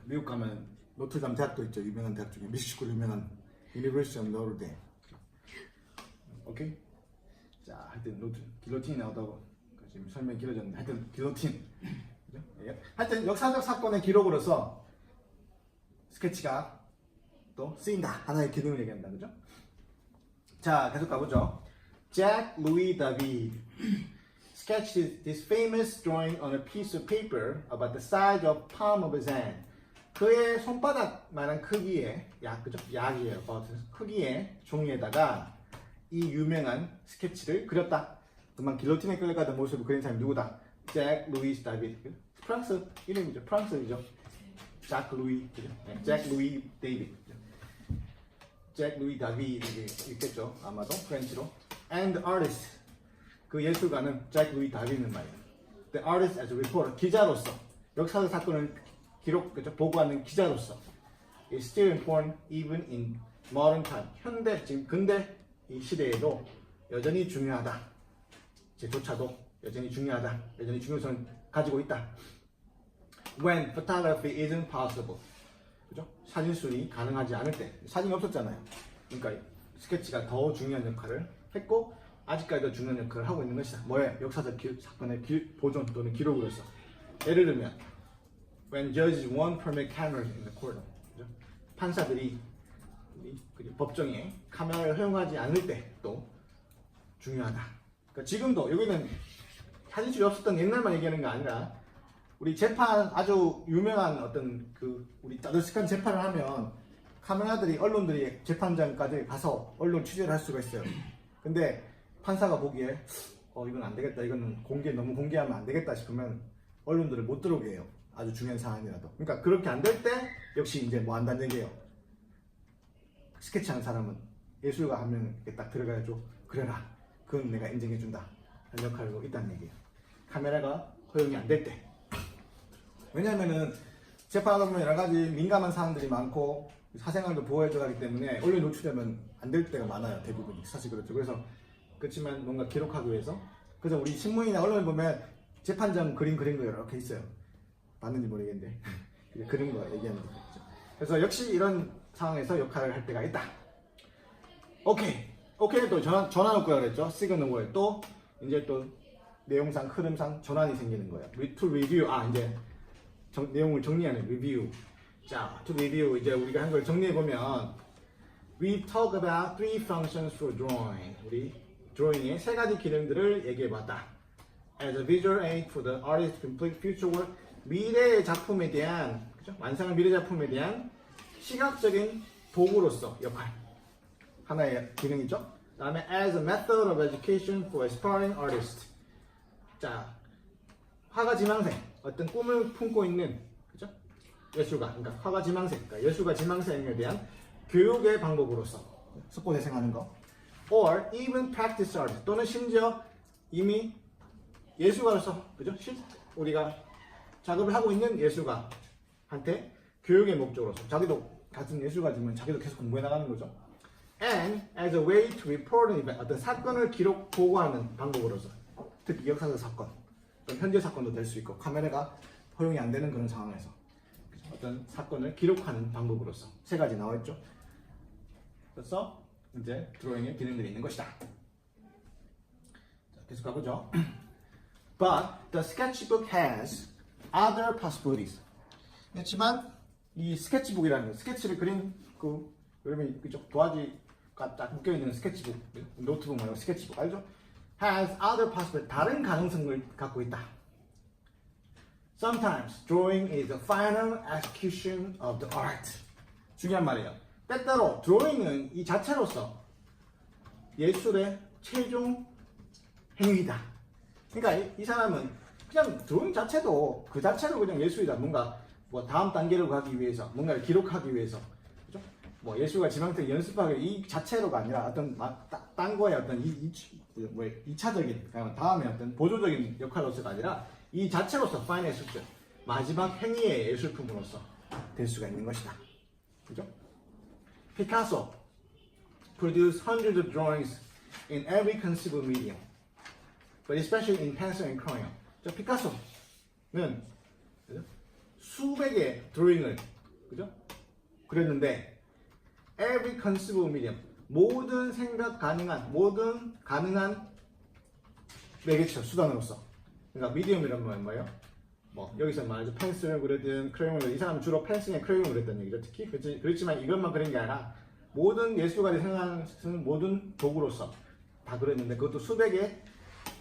미국 가면 노틀담 대학도 있죠. 유명한 대학 중에 미시시골 유명한 University of Notre Dame. 오케이? 자, 하여튼 길로틴이 나오다고 지금 설명이 길어졌는데 하여튼 길로틴. 그죠? 예. 하여튼 역사적 사건의 기록으로서 스케치가 또 쓰인다. 하나의 기능을 얘기한다. 그죠? 자, 계속 가보죠. Jack Louis David sketched this famous drawing on a piece of paper about the size of palm of his hand. 그의 손바닥만한 크기의 그죠? 약이에요. 크기의 종이에다가 이 유명한 스케치를 그렸다. 그만 길로틴에 끌려가던 모습을 그린 사람이 누구다? 잭 루이스 다비드. 프랑스 이름이죠. 프랑스이죠. 잭 루이, 잭 루이 데이비드. 잭 루이 다비드 있겠죠. 아마도 프렌치로. And the artist. 그 예술가는 잭 루이 다비드는 말이에요. The artist as a reporter. 기자로서 역사적 사건을 보고하는 기자로서 is still important even in modern time. 현대 지금 근대 이 시대에도 여전히 중요하다. 제조차도 여전히 중요하다. 여전히 중요성을 가지고 있다. When photography isn't possible. 그죠? 사진술이 가능하지 않을 때. 사진이 없었잖아요. 그러니까 스케치가 더 중요한 역할을 했고 아직까지도 중요한 역할을 하고 있는 것이다. 뭐예요? 역사적 사건의 보존 또는 기록으로서. 예를 들면 When judges won't permit cameras in the court. 그죠? 판사들이 법정에 카메라를 허용하지 않을 때도 중요하다. 그러니까 지금도 여기는 사진술이 없었던 옛날만 얘기하는 게 아니라 우리 재판 아주 유명한 어떤 우리 따뜻한 재판을 하면 카메라들이 언론들이 재판장까지 가서 언론 취재를 할 수가 있어요. 근데 판사가 보기에 이건 안 되겠다. 이거는 너무 공개하면 안 되겠다 싶으면 언론들을 못 들어오게 해요. 아주 중요한 사안이라도. 그러니까 그렇게 안 될 때 역시 이제 뭐 한다는 얘기예요. 스케치하는 사람은 예술가 한 명 이렇게 딱 들어가야죠. 그래라. 그건 내가 인정해준다. 하는 역할로 있다는 얘기예요. 카메라가 허용이 안 될 때. 왜냐면은 재판하다 보면 여러 가지 민감한 사람들이 많고 사생활도 보호해줘야 하기 때문에 언론에 노출되면 안 될 때가 많아요. 대부분이. 사실 그렇죠. 그렇지만 뭔가 기록하기 위해서. 그래서 우리 신문이나 언론에 보면 재판장 그린 거 이렇게 있어요. 봤는지 모르겠는데 그런 거 얘기하는 거죠. 그래서 역시 이런 상황에서 역할을 할 때가 있다. 오케이 또 전환 효과가 그랬죠. 시그널 또 이제 또 내용상 흐름상 전환이 생기는 거예요. To review 이제 내용을 정리하는 review. 자, to review 이제 우리가 한 걸 정리해 보면 we talk about three functions for drawing. 우리 드로잉의 세 가지 기능들을 얘기해 봤다. As a visual aid for the artist's complete future work. 미래의 작품에 대한 완성한 미래 작품에 대한 시각적인 도구로서 역할 하나의 기능이죠. 다음에 as a method of education for aspiring artists. 자, 화가 지망생 어떤 꿈을 품고 있는 그죠? 예술가, 그러니까 화가 지망생, 그러니까 예술가 지망생에 대한 교육의 방법으로서 속보 재생하는 거. Or even practice artist 또는 심지어 이미 예술가로서 그죠? 우리가 작업을 하고 있는 예술가한테 교육의 목적으로서 자기도 같은 예술가지만 자기도 계속 공부해 나가는 거죠. And as a way to report an event, 어떤 사건을 기록 보고하는 방법으로서 특히 역사적 사건, 현재 사건도 될 수 있고 카메라가 허용이 안 되는 그런 상황에서 어떤 사건을 기록하는 방법으로서 세 가지 나와 있죠. 그래서 이제 드로잉의 기능들이 있는 것이다. 자, 계속 가보죠. But the sketchbook has other possibilities. 그렇지만 이 스케치북이라는 거, 스케치를 그린 여러분 그죠? 도화지가 딱 묶여 있는 스케치북, 노트북 말고 스케치북 알죠? Has other possibilities. 다른 가능성을 갖고 있다. Sometimes drawing is the final execution of the art. 중요한 말이에요. 때때로 드로잉은 이 자체로서 예술의 최종 행위다. 그러니까 이 사람은 그냥 드로잉 자체도 그 자체로 그냥 예술이다. 뭔가 뭐 다음 단계로 가기 위해서, 뭔가를 기록하기 위해서, 그죠? 뭐 예술가 지망생 연습하기 이 자체로가 아니라 어떤 딴 거에 어떤 2차적인 다음에 어떤 보조적인 역할로서가 아니라 이 자체로서 파이널 숙제, 마지막 행위의 예술품으로서 될 수가 있는 것이다. 그죠? Picasso produced hundreds of drawings in every conceivable medium, but especially in pencil and crayon. 저 피카소는 그죠? 수백의 드로잉을 그죠? 그렸는데 every conceivable medium, 모든 생각 가능한 매개체 수단으로서. 그러니까 미디엄이란 말 뭐예요? 뭐 여기서 말하죠. 펜슬을 그리든 크레용을 그리든 이 사람은 주로 펜슬에 크레용을 그렸다는 얘기죠. 특히 그렇지만 이것만 그린 게 아니라 모든 예술가들이 생각하는 모든 도구로서 다 그랬는데 그것도 수백의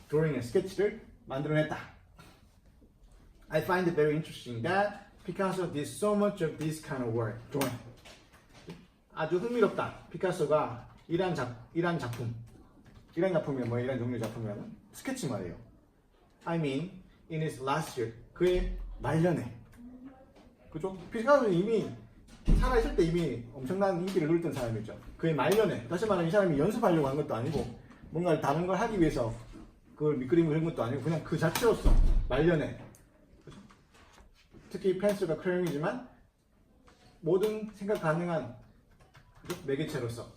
드로잉, 스케치를 만들어냈다. I find it very interesting that Picasso did so much of this kind of work, drawing. 아주 흥미롭다. 피카소가 이런 작품이 뭐 이런 종류의 작품이면 스케치 말이에요. I mean, in his last year, 그의 말년에. 그죠? 피카소는 이미 살아있을 때 이미 엄청난 인기를 누렸던 사람이죠. 그의 말년에. 다시 말하면 이 사람이 연습하려고 한 것도 아니고 뭔가 다른 걸 하기 위해서 그걸 밑그림을 그린 것도 아니고 그냥 그 자체로서 말년에. 그죠? 특히 펜슬과 크레용이지만 모든 생각 가능한 매개체로서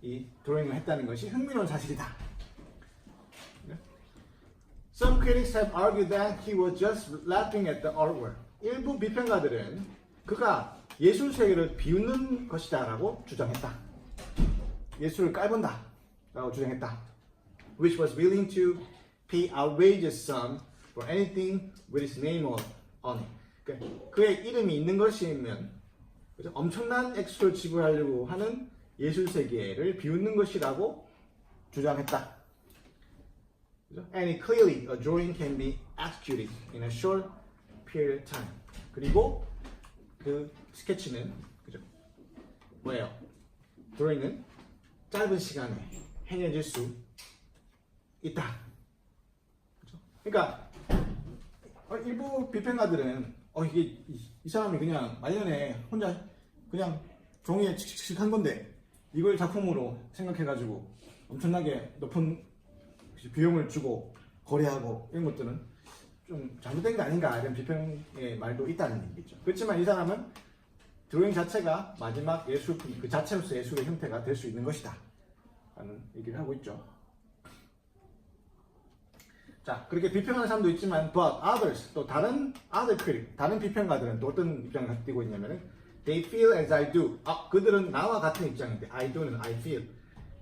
이 드로잉을 했다는 것이 흥미로운 사실이다. Some critics have argued that he was just laughing at the artwork. 일부 비평가들은 그가 예술 세계를 비웃는 것이다 라고 주장했다. 예술을 깔본다 라고 주장했다. Which was willing to pay outrageous sum for anything with his name on it. 그의 이름이 있는 것이면 엄청난 액수를 지불하려고 하는 예술 세계를 비웃는 것이라고 주장했다. And clearly a drawing can be executed in a short period of time. 그리고 그 스케치는 그죠? 뭐예요? 드로잉은 짧은 시간에 행해질 수 있다. 그죠? 그러니까 일부 비평가들은 이게 이 사람이 그냥 말년에 혼자 그냥 종이에 칙칙칙 한 건데 이걸 작품으로 생각해가지고 엄청나게 높은 비용을 주고 거래하고 이런 것들은 좀 잘못된 게 아닌가 이런 비평의 말도 있다는 얘기죠. 그렇지만 이 사람은 드로잉 자체가 마지막 예술품 그 자체로서 예술의 형태가 될 수 있는 것이다 라는 얘기를 하고 있죠. 자, 그렇게 비평하는 사람도 있지만 but others, 또 다른 other critic, 다른 비평가들은 또 어떤 입장을 갖고 있냐면은 they feel as I do. 그들은 나와 같은 입장인데 I do는 I feel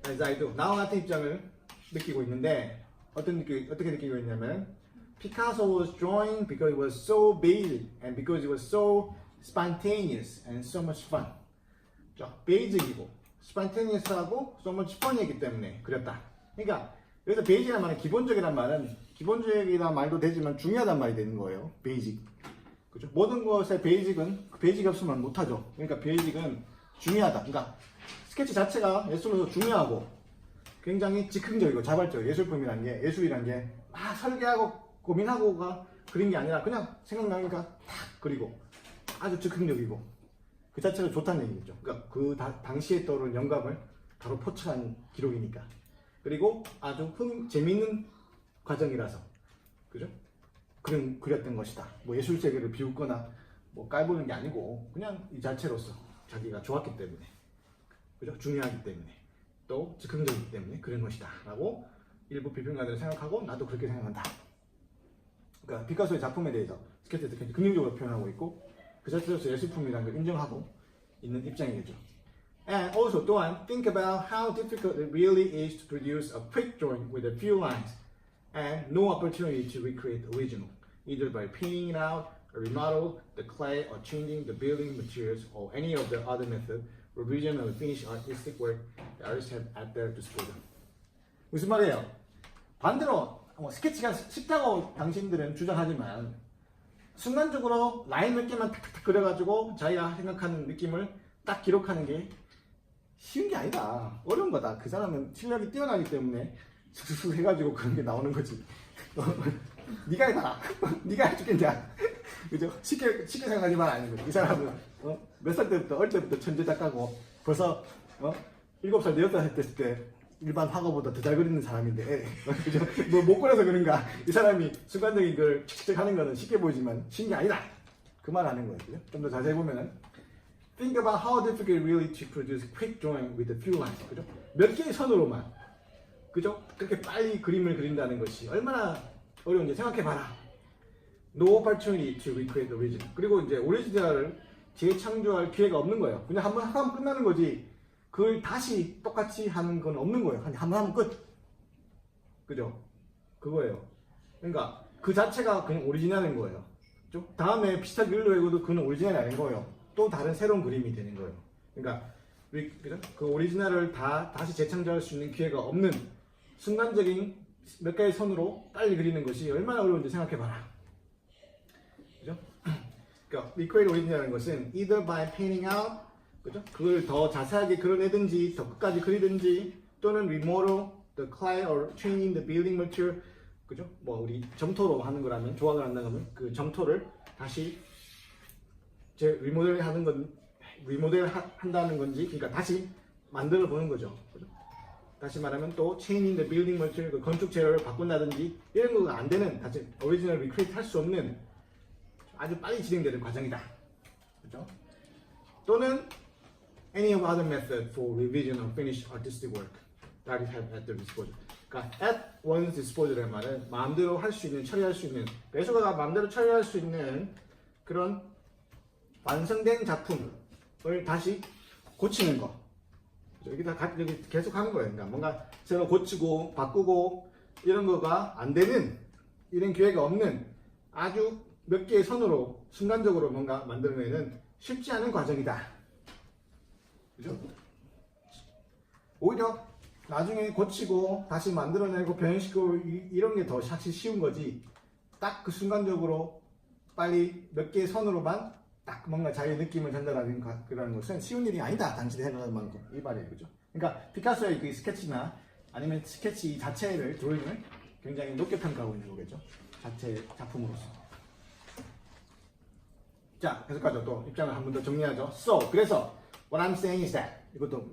as I do. 나와 같은 입장을 느끼고 있는데 어떻게 느끼고 있냐면 Picasso was drawing because it was so basic and because it was so spontaneous and so much fun. 베이직이고 spontaneous하고 so much fun이기 때문에 그렸다. 그러니까 여기서 베이직이라는 말은 기본적이란 말은 기본적이라는 말도 되지만 중요하단 말이 되는 거예요. 베이직. 그죠? 모든 것의 베이직이 없으면 못하죠. 그러니까 베이직은 중요하다. 그러니까 스케치 자체가 예술로서 중요하고 굉장히 즉흥적이고 자발적. 예술품이란 게 예술이란 게 설계하고 고민하고가 그린 게 아니라 그냥 생각나니까 탁 그리고 아주 즉흥적이고 그 자체가 좋다는 얘기죠. 그러니까 그 당시에 떠오른 영감을 바로 포착한 기록이니까. 그리고 아주 재미있는 과정이라서 그죠? 그렸던 것이다. 뭐 예술 세계를 비웃거나 뭐 깔보는 게 아니고 그냥 이 자체로서 자기가 좋았기 때문에 그죠? 중요하기 때문에 또 즉흥적이기 때문에 그런 것이다 라고 일부 비평가들은 생각하고 나도 그렇게 생각한다. 그러니까 피카소의 작품에 대해서 스케치에서 굉장히 긍정적으로 표현하고 있고 그 자체로서 예술품이라는 걸 인정하고 있는 입장이겠죠. And also 또한 think about how difficult it really is to produce a quick drawing with a few lines and no opportunity to recreate the original, either by painting it out, or remodel the clay, or changing the building materials, or any of the other method, revision of the finished artistic work the artists have at their disposal. 무슨 말이에요? 반대로 스케치가 쉽다고 당신들은 주장하지만 순간적으로 라인 몇 개만 탁탁탁 그려가지고 자기가 생각하는 느낌을 딱 기록하는 게 쉬운 게 아니다. 어려운 거다. 그 사람은 실력이 뛰어나기 때문에 슥슥슥 해가지고 그런 게 나오는 거지. 네가 해봐라. 네가 해주겠냐. 그죠? 쉽게 생각하지만 아니고 이 사람은 몇 살 때부터 어릴 때부터 천재 작가고 벌써 7살, 8살 됐을 때 일반 화가보다 더 잘 그리는 사람인데 그죠? 뭐 못 그려서 그런가. 이 사람이 순간적인 걸 칙칙 하는 거는 쉽게 보이지만 쉬운 게 아니다. 그 말 하는 거예요. 그죠? 좀 더 자세히 보면은 Think about how difficult really to produce quick drawing with a few lines. 그죠? 몇 개의 선으로만 그죠? 그렇게 빨리 그림을 그린다는 것이 얼마나 어려운지 생각해봐라. No opportunity to recreate the original. 그리고 이제 오리지널을 재창조할 기회가 없는 거예요. 그냥 한번 하면 끝나는 거지. 그걸 다시 똑같이 하는 건 없는 거예요. 한 번 하면 끝. 그죠? 그거예요. 그러니까 그 자체가 그냥 오리지널인 거예요. 다음에 비슷하게 그리려고 해도 그건 오리지널이 아닌 거예요. 또 다른 새로운 그림이 되는 거예요. 그러니까 그죠? 그 오리지널을 다시 재창조할 수 있는 기회가 없는 순간적인 몇 가지 선으로 빨리 그리는 것이 얼마나 어려운지 생각해봐라. 그죠? 그러니까 recreate original이라는 것은 either by painting out, 그죠? 그걸 더 자세하게 그려내든지 더 끝까지 그리든지 또는 remodel the clay or changing the building material, 그죠? 뭐 우리 점토로 하는 거라면 조각을 한다면 그 점토를 다시 리모델 하는 건 리모델 한다는 건지, 그러니까 다시 만들어 보는 거죠. 그죠? 다시 말하면 또 changing the building material, 그 건축 재료를 바꾼다든지 이런 거가 안 되는, 다시 오리지널 리크레이트 할 수 없는 아주 빨리 진행되는 과정이다. 그죠? 또는 any of other method for revision or finish artistic work that is at their disposal. 그러니까 at one's disposal이라는 말은 마음대로 할 수 있는, 처리할 수 있는, 예술가가 마음대로 처리할 수 있는 그런 완성된 작품을 다시 고치는 거. 여기 여기 계속 하는 거예요. 그러니까 뭔가 새로 고치고 바꾸고 이런 거가 안 되는, 이런 기회가 없는 아주 몇 개의 선으로 순간적으로 뭔가 만들어내는 쉽지 않은 과정이다. 그죠? 오히려 나중에 고치고 다시 만들어내고 변형시키고 이런 게 더 사실 쉬운 거지. 딱 그 순간적으로 빨리 몇 개의 선으로만 딱 뭔가 자기의 느낌을 전달하는 그런 것은 쉬운 일이 아니다. 당신이 생각하는 만큼. 이 말이에요. 그죠? 그러니까 피카소의 그 스케치나 아니면 스케치 자체를, 드로잉을 굉장히 높게 평가하고 있는 거겠죠. 자체 작품으로서. 자, 계속하죠. 또 입장을 한 번 더 정리하죠. So, 그래서 what I'm saying is that, 이것도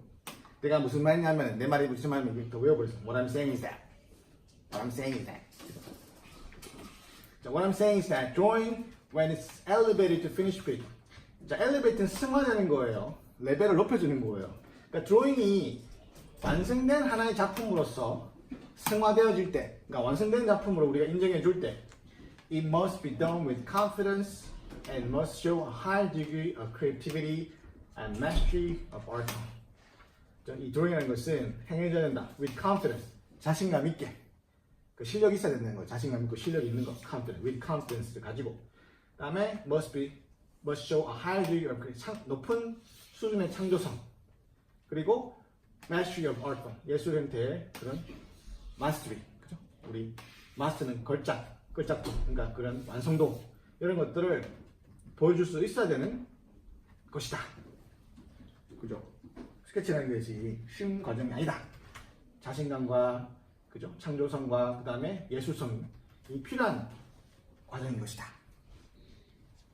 내가 무슨 말이냐면, 내 말이 무슨 말이냐면 더 외워버렸어. What I'm saying is that. What I'm saying is that. 자, what I'm saying is that drawing when it's elevated to finish quick. 자, elevate는 승화되는 거예요. 레벨을 높여주는 거예요. 그러니까 드로잉이 완성된 하나의 작품으로서 승화되어질 때, 그러니까 완성된 작품으로 우리가 인정해 줄 때, it must be done with confidence and must show a high degree of creativity and mastery of art. 이 드로잉이라는 것은 행해져야 된다. with confidence, 자신감 있게. 그 실력이 있어야 된다는 거예요. 자신감 있고 실력이 있는 거. confidence, with confidence를 가지고. 그 다음에 must show a high degree of 높은 수준의 창조성. 그리고 mastery of art form, 예술 형태의 그런 mastery. 그죠? 우리 master는 걸작품, 그러니까 그런 완성도, 이런 것들을 보여줄 수 있어야 되는 것이다. 그죠? 스케치라는 것이 쉬운 과정이 아니다. 자신감과, 그죠? 창조성과 그 다음에 예술성이 필요한 과정인 것이다.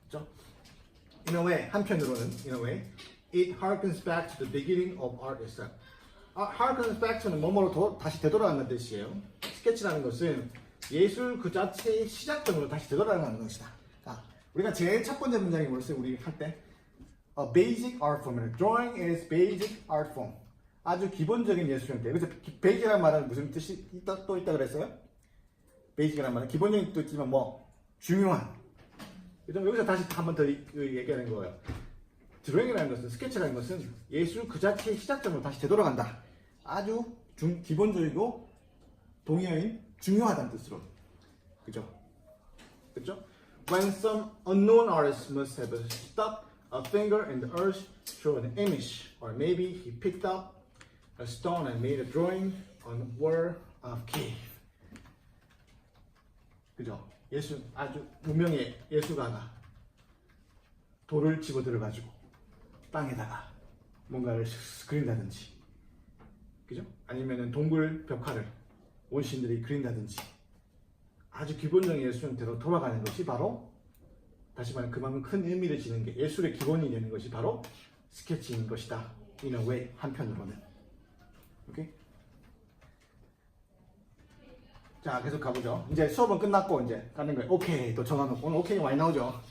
그죠? In a way, 한편으로는 in a way, it harkens back to the beginning of art itself. harkens back to는 뭐뭐로 다시 되돌아가는 뜻이에요. 스케치라는 것은 예술 그 자체의 시작점으로 다시 되돌아가는 것이다. 자, 우리가 제일 첫 번째 문장이 뭐였어요? 우리 할 때 a basic art form. Drawing is basic art form. 아주 기본적인 예술 형태. 그래서 베이직이라는 말은 무슨 뜻이 또 있다 그랬어요? 베이직이라는 말은 기본적인 뜻도 있지만 뭐 중요한. 그래서 여기서 다시 한 번 더 얘기하는 거예요. 드로잉이라는 것은, 스케치라는 것은 예술 그 자체의 시작점으로 다시 되돌아간다. 아주 기본적이고 동의어인 중요하다는 뜻으로. 그죠? 그죠? When some unknown artist must have stuck a finger in the earth, show an image, or maybe he picked up a stone and made a drawing on a wall of cave. 그죠? 아주 무명의 예술가가 돌을 집어 들어가지고 땅에다가 뭔가를 그린다든지, 그죠? 아니면은 동굴 벽화를 원시인들이 그린다든지, 아주 기본적인 예술 형태로 돌아가는 것이 바로, 다시 말하면 그만큼 큰 의미를 지닌 게 예술의 기본이 되는 것이 바로 스케치인 것이다. In a way, 한편으로는. 오케이? 자, 계속 가보죠. 이제 수업은 끝났고 이제 가는 거예요. 오케이, 또 적어놓고 오늘 오케이 많이 나오죠.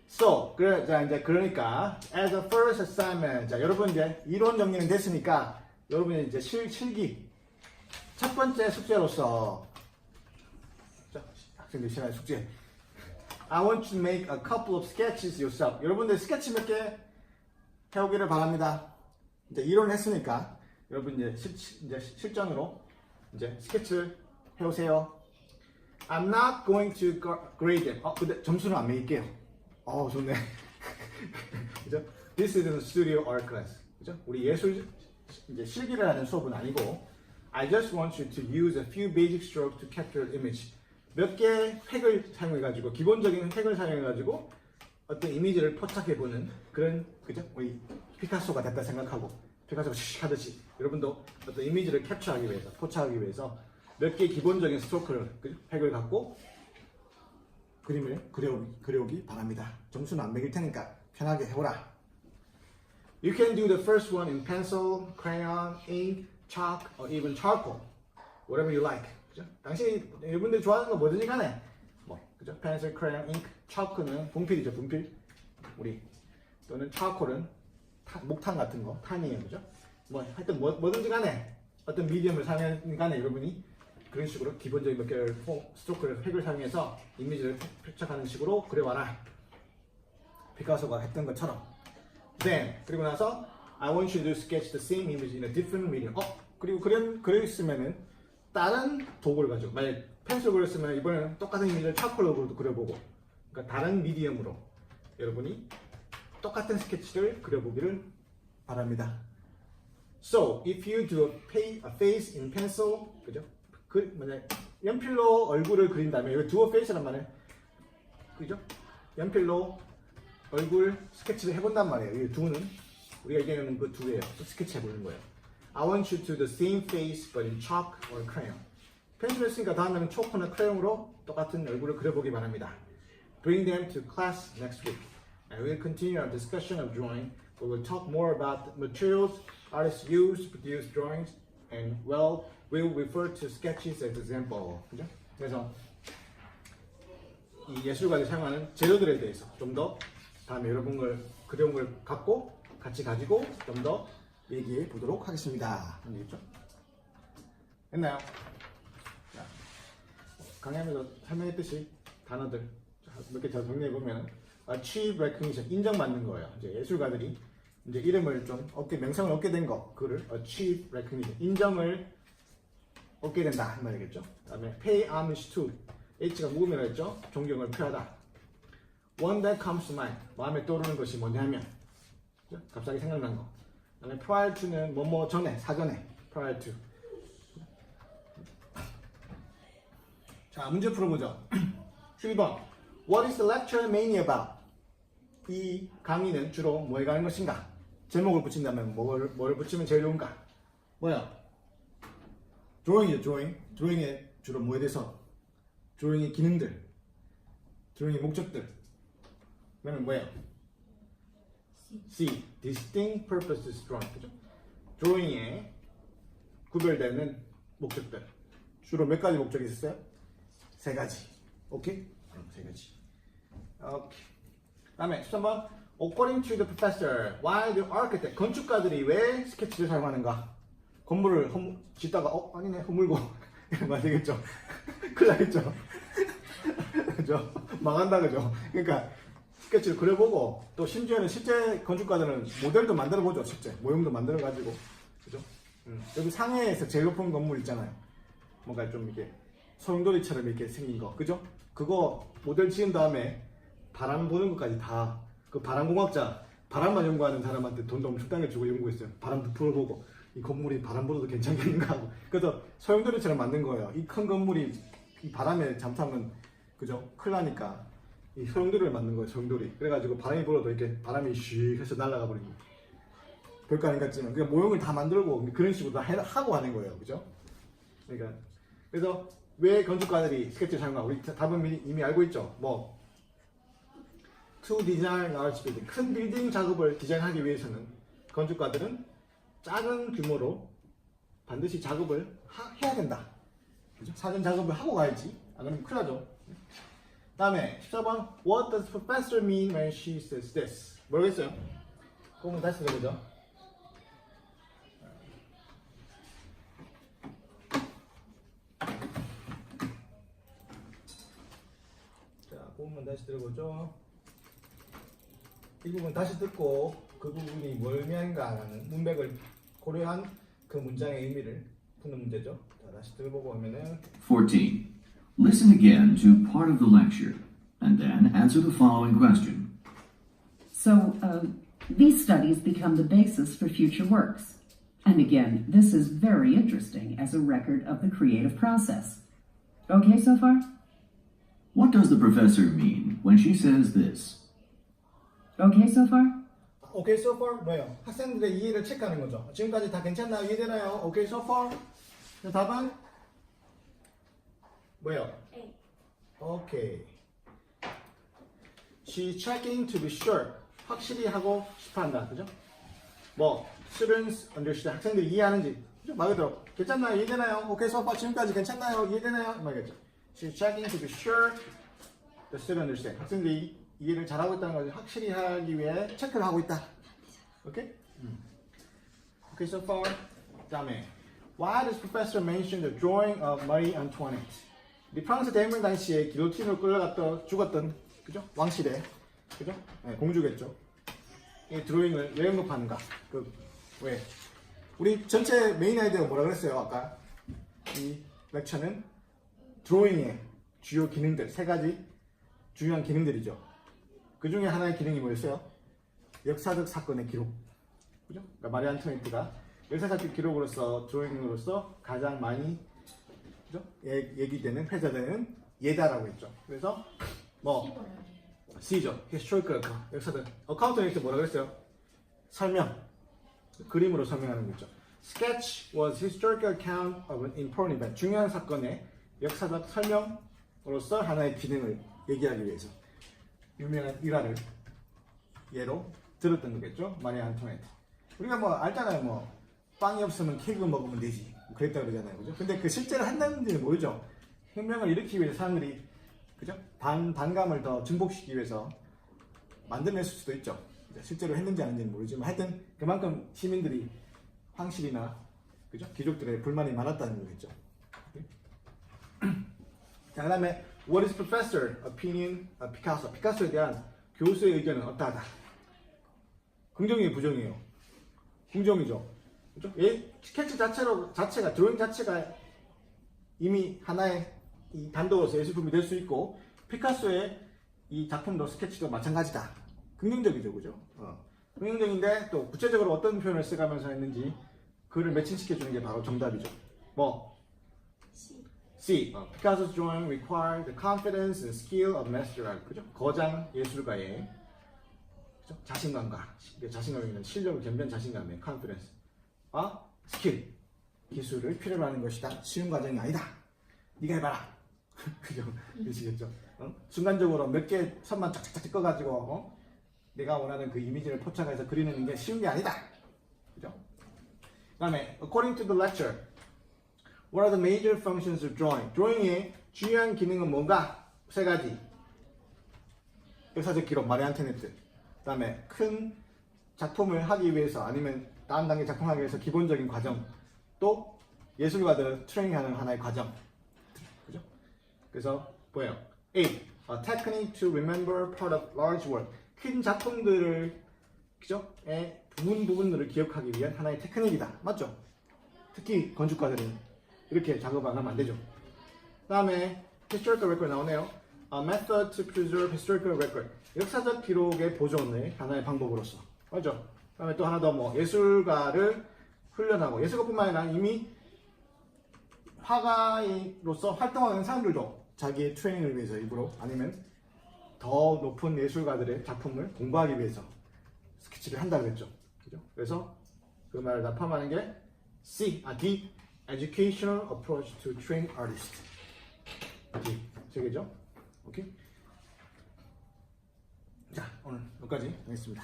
So, 자, 이제 그러니까 as a first assignment, 자, 여러분 이제 이론 정리는 됐으니까 여러분이 이제 실기 첫 번째 숙제로서, 자, 학생들 시간에 숙제. I want you to make a couple of sketches yourself. 여러분들 스케치 몇 개 해오기를 바랍니다. 이제 이론을 했으니까 여러분 이제 실전으로 이제 스케치를 해오세요. I'm not going to grade them. 근데 점수는 안 매길게요. 좋네. 그죠? This is a studio art class. 그죠? 우리 예술 이제 실기를 하는 수업은 아니고 I just want you to use a few basic strokes to capture the image. 몇 개의 획을 사용해 가지고 기본적인 획을 사용해 가지고 어떤 이미지를 포착해 보는 그런 그죠? 우리 피카소가 됐다 생각하고 피카소가 씩 하듯이 여러분도 어떤 이미지를 캡처하기 위해서 포착하기 위해서 몇 개의 기본적인 스트로크를 그죠? 획을 갖고 그림을 그려오기 바랍니다. 점수는 안 매길 테니까 편하게 해보라. You can do the first one in pencil, crayon, ink, chalk, or even charcoal. Whatever you like. 그죠? 당신이 여러분들이 좋아하는 거 뭐든지 간에 뭐 그죠? pencil, crayon, ink, chalk는 분필이죠, 분필. 우리 또는 charcoal은 목탄 같은 거, 탄이에요, 그죠? 뭐 하여튼 뭐든지 간에 어떤 미디엄을 사용하는 간에 여러분이 그런 식으로 기본적인 몇 개를 스트로크를 획을 사용해서 이미지를 표착하는 식으로 그려와라. 피카소가 했던 것처럼. Then 그리고 나서 I want you to sketch the same image in a different medium. 그리고 그렸으면은 다른 도구를 가지고 만약 펜슬 그렸으면 이번에는 똑같은 이미지를 차콜로 그려보고 그러니까 다른 미디엄으로 여러분이 똑같은 스케치를 그려보기를 바랍니다. So if you do a face in pencil, 그죠? 만약 연필로 얼굴을 그린다면 이거 do a face란 말이에요. 그죠? 연필로 얼굴 스케치를 해본단 말이에요. 이 두는 우리가 얘기하는 그 두예요. 스케치 해보는 거예요. I want you to do the same face but in chalk or crayon. 펜슬 했으니까 다음에는 초코나 크레용으로 똑같은 얼굴을 그려보기 바랍니다. Bring them to class next week. And we'll continue our discussion of drawing. We will talk more about the materials artists use to produce drawings and we'll refer to sketches as example. 그죠? 그래서 이 예술가들이 사용하는 재료들에 대해서 좀 더 다음에 여러분들 그려온 걸 갖고 같이 가지고 좀 더 얘기해 보도록 하겠습니다. 알겠죠? 됐나요? 자, 강의하면서 설명했듯이 단어들 몇 개 더 정리해 보면 achieve recognition 인정받는 거예요. 이제 예술가들이 이제 이름을 좀 명성을 얻게 된 거, 그를 achieve recognition 인정을 얻게 된다 이 말이겠죠. 그다음에 pay homage to H가 묵으면 했죠. 존경을 표하다. One that comes to mind 마음에 떠오르는 것이 뭐냐면 그죠? 갑자기 생각난 거. 그다음에 prior to는 뭐뭐 전에 사전에 prior to. 자 문제 풀어보죠. 7번 What is the lecture mainly about? 이 강의는 주로 뭐에 관한 것인가? 제목을 붙인다면 뭐를 붙이면 제일 좋은가? 뭐야? 드로잉이죠, 드로잉. 드로잉의 주로 뭐에 대해서? 드로잉의 기능들, 드로잉의 목적들. 그러면 뭐예요? C. Distinct purposes drawing. 그죠? 드로잉의 구별되는 목적들. 주로 몇 가지 목적이 있었어요? 세 가지. 오케이? 세 가지. 오케이. 다음에 13번 According to the professor, why the architect 건축가들이 왜 스케치를 사용하는가? 건물을 짓다가 아니네 허물고 이러면 되겠죠. 큰일 나겠죠. 그죠? 망한다 그죠? 그러니까 스케치를 그려보고 또 심지어는 실제 건축가들은 모델도 만들어보죠. 실제 모형도 만들어가지고 그죠? 여기 상해에서 제일 높은 건물 있잖아요. 뭔가 좀 이렇게 소용돌이처럼 이렇게 생긴 거 그죠? 그거 모델 지은 다음에 바람 보는 것까지 다 그 바람공학자 바람만 연구하는 사람한테 돈도 엄청 땅에 주고 연구했어요. 바람도 불어보고 이 건물이 바람 불어도 괜찮겠는가 하고 그래서 소용돌이처럼 만든 거예요. 이 큰 건물이 이 바람에 잠타면 그죠? 큰일 나니까 이 소용돌이를 만든 거예요. 소용돌이. 그래가지고 바람이 불어도 이렇게 바람이 슉 해서 날아가 버린 거예요. 별거 아닌 것 같지만 그냥 모형을 다 만들고 그런 식으로 다 하고 하는 거예요. 그죠? 그러니까 그래서 왜 건축가들이 스케치를 사용하고 우리 답은 이미 알고 있죠. 뭐 To design large building 큰 빌딩 작업을 디자인하기 위해서는 건축가들은 작은 규모로 반드시 작업을 해야 된다. 그죠? 사전 작업을 하고 가야지. 안 그러면 큰일 나죠. 다음에 14번 What does professor mean when she says this? 모르겠어요. 그럼 다시 들어보죠. 자, 부분 다시 들어보죠. 이 부분 다시 듣고 그 부분이 뭘 의미하는가라는 문맥을 고려한 그 문장의 의미를 푸는 문제죠. 자, 다시 들어보고 하면은 14. Listen again to part of the lecture and then answer the following question. So, These studies become the basis for future works. And again, this is very interesting as a record of the creative process. Okay so far? What does the professor mean when she says this? Okay so far? 오케이 so far 뭐예요? 학생들의 이해를 체크하는 거죠. 지금까지 다 괜찮나요? 이해되나요? 오케이 so far? 답은 뭐예요? 오케이. She's checking to be sure. 확실히 하고 싶어한다. 그죠? 뭐 students understand. 학생들이 이해하는지. 그죠? 말 그대로 괜찮나요? 이해되나요? 오케이 so far. 지금까지 괜찮나요? 이해되나요? 말겠죠. She's checking to be sure the students understand. 학생들이 이해를 잘하고 있다는 것을 확실히 하기 위해 체크를 하고 있다. 오케이? 오케이 so far. 그다음에 Why does professor mention the drawing of Marie Antoinette? 이 프랑스 대혁명 당시에 기로틴으로 끌려갔던 죽었던 그죠? 왕실의 그죠? 네, 공주겠죠. 이 드로잉을 왜 언급하는가? 왜? 우리 전체 메인 아이디어가 뭐라 그랬어요 아까? 이 렉처는 드로잉의 주요 기능들 세 가지 중요한 기능들이죠. 그 중에 하나의 기능이 뭐였어요? 역사적 사건의 기록. 그죠? 그러니까 마리 안토니트가 역사적 기록으로서 드로잉으로서 가장 많이 그죠? 얘기되는 회자되는 예다라고 했죠. 그래서 뭐 C죠. historical 역사적 어카운트에 뭐라 그랬어요? 설명 그림으로 설명하는 거죠. Sketch was historical account of an important event. 중요한 사건의 역사적 설명으로서 하나의 기능을 얘기하기 위해서 유명한 일화를 예로 들었던 거겠죠. 마리 안토네트. 우리가 뭐 알잖아요. 뭐 빵이 없으면 케이크 먹으면 되지. 그랬다 그러잖아요. 그죠? 근데 그 실제로 한다는지는 모르죠. 혁명을 일으키기 위해서 사람들이 그죠? 반감을 더 증폭시키기 위해서 만들어냈을 수도 있죠. 실제로 했는지 아닌지는 모르지만 하여튼 그만큼 시민들이 황실이나 그죠? 귀족들의 불만이 많았다는 거겠죠. 자, 그다음에 What is professor opinion of Picasso? 피카소에 대한 교수의 의견은 어떠하다? 긍정이에요, 부정이에요? 긍정이죠. 그죠? 스케치 자체가 드로잉 자체가 이미 하나의 이 단도로서 예술품이 될 수 있고 피카소의 이 작품도 스케치도 마찬가지다. 긍정적이죠, 그죠? 긍정적인데 또 구체적으로 어떤 표현을 써가면서 했는지 그를 매칭시켜 주는 게 바로 정답이죠. 뭐 C. Picasso's drawing required the confidence and skill of master art. 그죠? 거장 예술가의 그죠? 자신감과 자신감이면 실력을 겸비한 자신감의 confidence. 스킬 기술을 필요로 하는 것이다. 쉬운 과정이 아니다. 네가 해봐라. 그죠? 그러시겠죠? 순간적으로 몇 개 선만 쫙쫙쫙 꺼가지고 내가 원하는 그 이미지를 포착해서 그리는 게 쉬운 게 아니다. 그죠? 그다음에 according to the lecture, what are the major functions of drawing? 드로잉의 중요한 기능은 뭔가? 세 가지. 역사적 기록, 마리 안토네트. 그다음에 큰 작품을 하기 위해서 아니면 다음 단계 작품하기 위해서 기본적인 과정. 또 예술가들을 트레이닝하는 하나의 과정. 그죠? 그래서 뭐예요? A. A technique to remember part of large work. 큰 작품들을 그죠? 부분들을 기억하기 위한 하나의 테크닉이다. 맞죠? 특히 건축가들은 이렇게 작업 안 하면 안 되죠. 그 다음에 historical record 나오네요. A method to preserve historical record. 역사적 기록의 보존의 하나의 방법으로서. 맞죠? 그 다음에 또 하나 더 뭐 예술가를 훈련하고 예술가뿐만 아니라 이미 화가로서 활동하는 사람들도 자기의 트레이닝을 위해서 일부러 아니면 더 높은 예술가들의 작품을 공부하기 위해서 스케치를 한다고 했죠. 그죠? 그래서 그 말을 다 포함하는 게 C, D, Educational Approach to Train Artists. D, 세 개죠? 오케이? 자, 오늘 여기까지 하겠습니다.